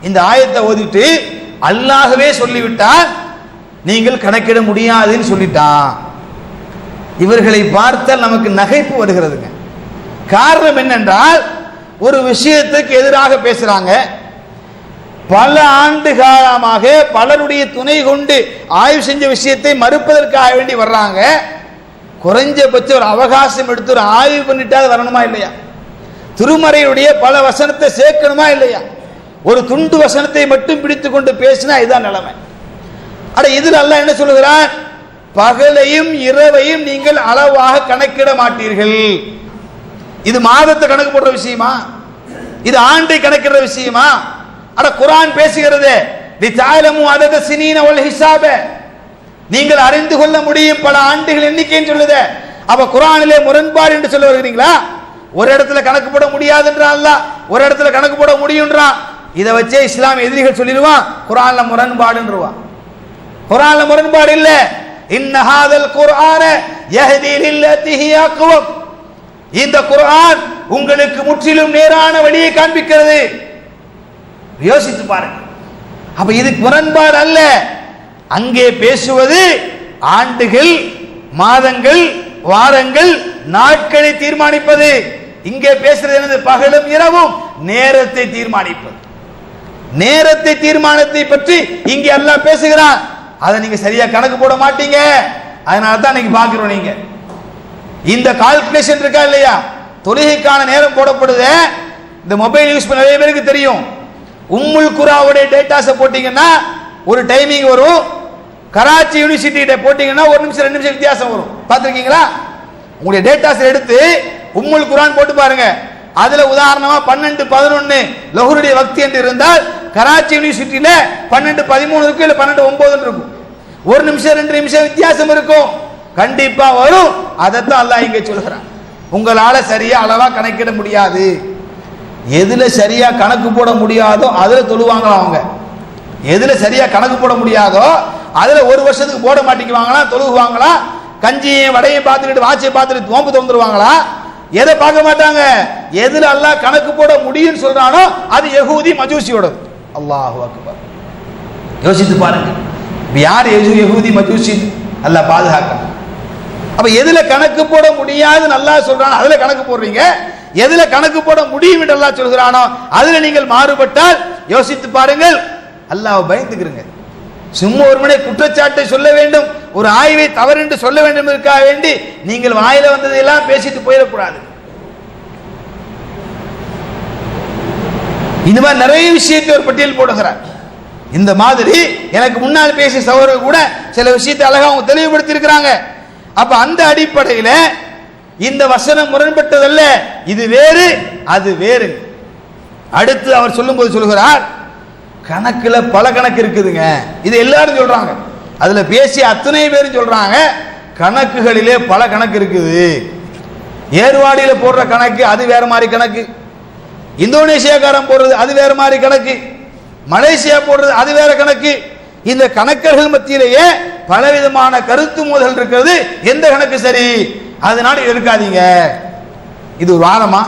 இந்த ஆயத்தை ஓதிட்டு அல்லாஹ்வே சொல்லிவிட்டால் நீங்கள் கணக்கிட முடியாதுன்னு சொல்லிட்டான். இவர்களை பார்த்தால் நமக்கு நகைப்பு வருகிறதுங்க. காரணம் என்னென்றால், ஒரு விஷயத்துக்கு எதிராக பேசுறாங்க, பல ஆண்டு காலமாக பலருடைய துணை கொண்டு ஆய்வு செஞ்ச விஷயத்தை மறுப்பதற்காக வேண்டி வர்றாங்க. குறைஞ்சபட்சம் ஒரு அவகாசம் எடுத்து ஒரு ஆய்வு பண்ணிட்டா வரணுமா இல்லையா? திருமறையுடைய பல வசனத்தை சேர்க்கணுமா இல்லையா? ஒரு துண்டு வசனத்தை மட்டும் பிடித்து கொண்டு பேசினா இதுதான் நிலைமை. அட இதில் அல்லாஹ் என்ன சொல்லுகிறான்? பகலையும் இரவையும் நீங்கள் அளவாக கணக்கிட மாட்டீர்கள். இது மாதத்தை கணக்கு போடுற விஷயமா? இது ஆண்டை கணக்கிடுற விஷயமா? அட குர்ஆன் பேசுகிறது, லிதஅலமு அதத சினீன வல் ஹிசாப, நீங்கள் அறிந்து கொள்ள முடியும் பல ஆண்டுகள் எண்ணிக்கைன்னு சொல்லுது. அப்ப குர்ஆனிலே முரண்பாடு என்று சொல்ல வருகிறீங்களா? ஒரு இடத்துல கணக்கு போட முடியாதுன்றான் அல்லாஹ், ஒரு இடத்துல கணக்கு போட முடியும்ன்றான். இதை வச்சே இஸ்லாம் எதிரிகள் சொல்லிடுவான் குர்ஆன்ல முரண்பாடுன்றான். குர்ஆன்ல முரண்பாடு இல்ல. இன்ன ஹாதல் குர்ஆன யஹ்தி லில்லதி ஹிய அக்வம், இந்த குர்ஆன் உங்களுக்கு முற்றிலும் நேரான வழியை காண்பிக்கிறது. யோசித்து பாருங்க. அப்ப இது முரண்பாடு அல்ல. அங்கே பேசுவது ஆண்டுகள், மாதங்கள், வாரங்கள், நாட்களை தீர்மானிப்பது. இங்கே பேசுறது என்னது? பகலும் இரவும் நேரத்தை தீர்மானிப்பது. நேரத்தை தீர்மானத்தை பற்றி இங்கே அல்லாஹ் பேசுகிறான். அதை நீங்க சரியா கணக்கு போட மாட்டீங்க. அதனால தான் இன்னைக்கு பாக்குறோம். நீங்க இந்த கால்குலேஷன் இருக்கா இல்லையா? தொழுகைக்கான நேரம் போடப்படுது. இந்த மொபைல் யூஸ் பண்ண நிறைய பேருக்கு தெரியும். உம்முல் குராவுடைய டேட்டாஸை போட்டீங்கன்னா ஒரு டைமிங் வரும். கராச்சி யூனிவர்சிட்டி போட்டீங்கன்னா 1 நிமிஷம் 2 நிமிஷம் வித்தியாசம் வரும். பார்த்துருக்கீங்களா? உங்களுடைய டேட்டாஸ் எடுத்து உம்முல் குரான் போட்டு பாருங்க. அதுல உதாரணமா 12-11 லஹுருடைய வக்தி என்று இருந்தால் கராச்சி யூனிவர்சிட்டியில 12-13 இருக்கும், இல்ல 12-9 இருக்கும். 1 நிமிஷம் 2 நிமிஷம் வித்தியாசம் இருக்கும். கண்டிப்பா வரும். அதைத்தான் அல்லாஹ் இங்கே சொல்கிறான். உங்களால சரியா அளவா கணக்கிட முடியாது. எதுல சரியா கணக்கு போட முடியாதோ அதுல தொழுவாங்களா அவங்க. எதுல சரியா கணக்கு போட முடியாதோ அதுல ஒரு வருஷத்துக்கு போட மாட்டேங்குவாங்களா, தொழுகுவாங்களா, கஞ்சியும் வடையும் பார்த்துக்கிட்டு வாட்சியை பார்த்துட்டு நோம்பு திறந்துருவாங்களா? எதை பார்க்க மாட்டாங்க. எதுல அல்லாஹ் கணக்கு போட முடியும்னு சொல்றானோ அது யகூதி மஜூசியோட. அல்லாஹு அக்பர். யோசித்து பாருங்க, யார் யகூதி மஜூசி? அல்லாஹ் பாதுகாக்க. அப்ப எதுல கணக்கு போட முடியாதுன்னு அல்லாஹ் சொல்றானோ அதுல கணக்கு போடுறீங்க. எதுல கணக்கு போட முடியும் என்று அல்லாஹ் சொல்கிறானோ அதுல நீங்கள் மாறுபட்டால் யோசித்து பாருங்கள். அல்லாஹ்வை பயந்துக்கிறீங்க. சும்மா ஒரு மணி குற்றச்சாட்டை சொல்ல வேண்டும், ஒரு ஆய்வை தவறு என்று சொல்ல வேண்டும் என்பதற்காக வேண்டி நீங்கள் வாயில வந்ததையெல்லாம் பேசிட்டு போயிடக்கூடாது. இந்த மாதிரி நிறைய விஷயத்தை ஒரு பட்டியல் போடுகிறார். இந்த மாதிரி எனக்கு முன்னால் பேசிய சகோதரர்கள் கூட சில விஷயத்தை அழகா அவங்க தெளிவுபடுத்தி இருக்கிறாங்க. அப்ப அந்த அடிப்படையில இந்த வசனம் முரண்பட்டதல்ல, இது வேறு அது வேறு. அடுத்து அவர் சொல்லும்போது சொல்கிறார், கணக்குல பல கணக்கு இருக்குதுங்க. இது எல்லாரும் சொல்றாங்க, அதுல பேசி அத்தனை பேரும் சொல்றாங்க கணக்குகளிலே பல கணக்கு இருக்குது. ஏர்வாடியில போடுற கணக்கு அது வேற மாதிரி கணக்கு, இந்தோனேசியாக்காரன் போடுறது அது வேற மாதிரி கணக்கு, மலேசியா போடுறது அது வேற கணக்கு. இந்த கணக்கர்கள் மத்தியிலேயே பலவிதமான கருத்து மோதல் இருக்கிறது. எந்த கணக்கு சரி? அதனால இருக்காதீங்க. இது ஒரு வாதமா?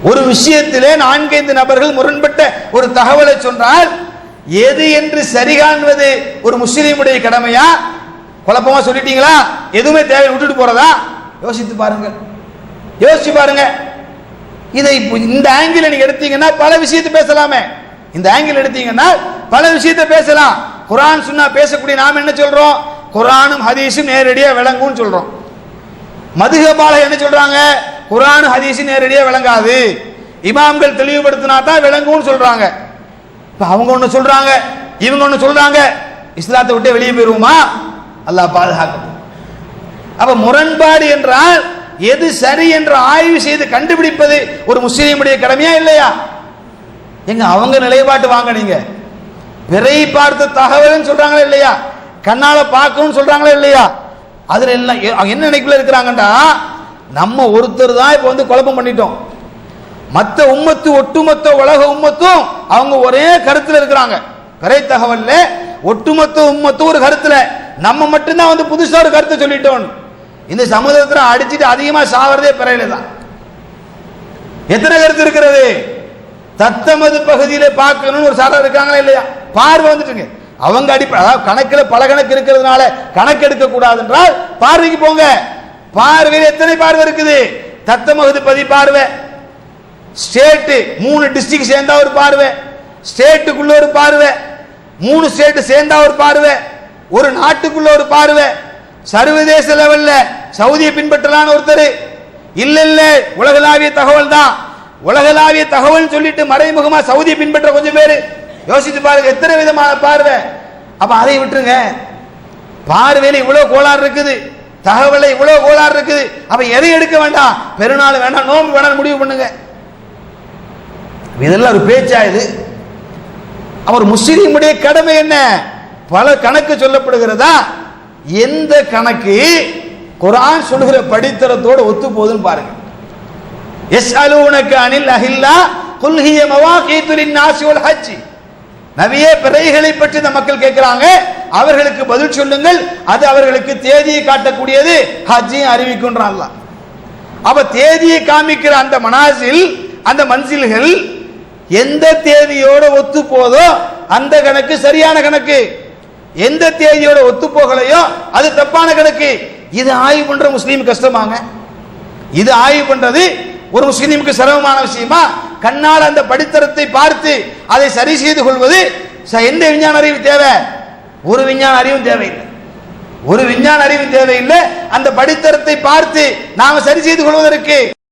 ஒரு விஷயத்திலே 4-5 நபர்கள் முரண்பட்ட ஒரு தகவலை சொன்னால் எது என்று சரி காண்பது ஒரு முஸ்லீமுடைய கடமையா? குழப்பமா சொல்லிட்டீங்களா, எதுவுமே தேவை விட்டுட்டு போறதா? யோசித்து பாருங்க, யோசிச்சு பாருங்க. இதை இந்த ஆங்கிள் நீங்க எடுத்தீங்கன்னா பல விஷயத்தை பேசலாமே. இந்த ஆங்கிள் எடுத்தீங்கன்னா பல விஷயத்தை பேசலாம். குர்ஆன் சுன்னா பேசக்கூடிய நாம என்ன சொல்றோம்? குர்ஆனும் ஹதீஸும் நேரடியா விளங்கும்னு சொல்றோம். மதுஹபால என்ன சொல்றாங்க? குர்ஆன் ஹதீஸ் நேரடியா விளங்காது, இமாம்கள் தெளிவுபடுத்தினா தான் விளங்கும்னு சொல்றாங்க. இப்ப அவங்க ஒண்ணு சொல்றாங்க, இவங்க ஒண்ணு சொல்றாங்க, இஸ்லாத்தை விட்டு வெளியே போயிருவோமா? அல்லாஹ் பாதுகாக்கட்டும். அப்ப முரண்பாடு என்றால் எது சரி என்று ஆய்வு செய்து கண்டுபிடிப்பது ஒரு முஸ்லீமுடைய கடமையா இல்லையா? எங்க அவங்க நிலைப்பாட்டு வாங்க. நீங்க பிறை பார்த்த தகவல் சொல்றாங்களா இல்லையா? கண்ணால பார்க்கணும்னு சொல்றாங்களா இல்லையா? அதுல எல்லாம் என்ன நினைக்கல இருக்கிறாங்கடா, நம்ம ஒருத்தர் தான் இப்ப குழப்பம் பண்ணிட்டோம். மற்ற உம்மத்து, ஒட்டுமொத்த உலக உம்மத்தும் அவங்க ஒரே கருத்துல இருக்கிறாங்க. பிறை தகவல்ல ஒட்டுமொத்த உம்மத்து ஒரு கருத்துல, நம்ம மட்டும்தான் வந்து புதுசா ஒரு கருத்தை சொல்லிட்டோம். இந்த சமுதாயத்தில் அடிச்சுட்டு அதிகமா சாவறதே பிறையில தான். எத்தனை கருத்து இருக்கிறது? தத்தமது பகுதியில பார்க்கணும்னு ஒரு சாரா இருக்காங்களா இல்லையா? பார்வை வந்துட்டுங்க. அவங்க அதாவது கணக்கில் பல கணக்கு இருக்கிறதுனால கணக்கு எடுக்க கூடாது என்றால் பார்வைக்கு போங்க. பார்வையில் எத்தனை பார்வை இருக்குது? தத்தமகுதி பதி பார்வை, ஸ்டேட் 3 டிஸ்ட்ரிக்ட் சேர்ந்தா ஒரு பார்வை, ஸ்டேட்டுக்குள்ள ஒரு பார்வை, 3 ஸ்டேட் சேர்ந்தா ஒரு பார்வை, ஒரு நாட்டுக்குள்ள ஒரு பார்வை, சர்வதேச லெவல்ல சவுதியை பின்பற்றலான்னு ஒருத்தர், இல்ல இல்ல உலகளாவிய தகவல் தான், உலகளாவிய தகவல் சொல்லிட்டு மறைமுகமா சவுதியை பின்பற்ற கொஞ்சம் பேரு. யோசித்து பாருங்க எத்தனை விதமான பார்வை. அப்ப அதை விட்டுருங்க. பார்வையில இவ்வளவு கோளாறு இருக்குது, தகவலை இவ்வளவு கோளாறு இருக்குது. அப்ப எதை எடுக்க வேண்டாம்? பெருநாள் வேண்டாம், நோம்பு வேண்டாம் முடிவு பண்ணுங்க. இதெல்லாம் ஒரு பேச்சா? இது அவர் முஸ்லிமுடைய கடமை என்ன? பல கணக்கு சொல்லப்படுகிறதா? எந்த கணக்கு குர்ஆன் சொல்லுகிற படித்தரத்தோடு ஒத்து போகுதுன்னு பாருங்க. யஸ்அலூனக அனில் அஹில்லா குல் ஹிய மவாகீது லின்னாஸி வல் ஹஜ். நபியே, பிறைகளை பற்றி இந்த மக்கள் கேட்கிறாங்க, அவர்களுக்கு பதில் சொல்லுங்கள், அது அவர்களுக்கு தேதியை காட்டக்கூடியது, ஹஜ்ஜையும் அறிவிக்கின்றான் அல்லாஹ். அப்ப தேதியை காமிக்கிற அந்த மனாசில், அந்த மன்சில்கள் எந்த தேதியோட ஒத்து போதோ அந்த கணக்கு சரியான கணக்கு, எந்த தேதியோட ஒத்து போகலையோ அது தப்பான கணக்கு. இது ஆய்வு பண்ற முஸ்லீம் கஷ்டமாங்க? இது ஆய்வு பண்றது ஒரு முஸ்லீமுக்கு சிரமமான விஷயமா? கண்ணால் அந்த படித்தரத்தை பார்த்து அதை சரி செய்து கொள்வது எந்த விஞ்ஞான அறிவு தேவை? ஒரு விஞ்ஞான அறிவும் தேவையில்லை, ஒரு விஞ்ஞான அறிவும் தேவையில்லை. அந்த படித்தரத்தை பார்த்து நாம சரி செய்து கொள்வதற்கு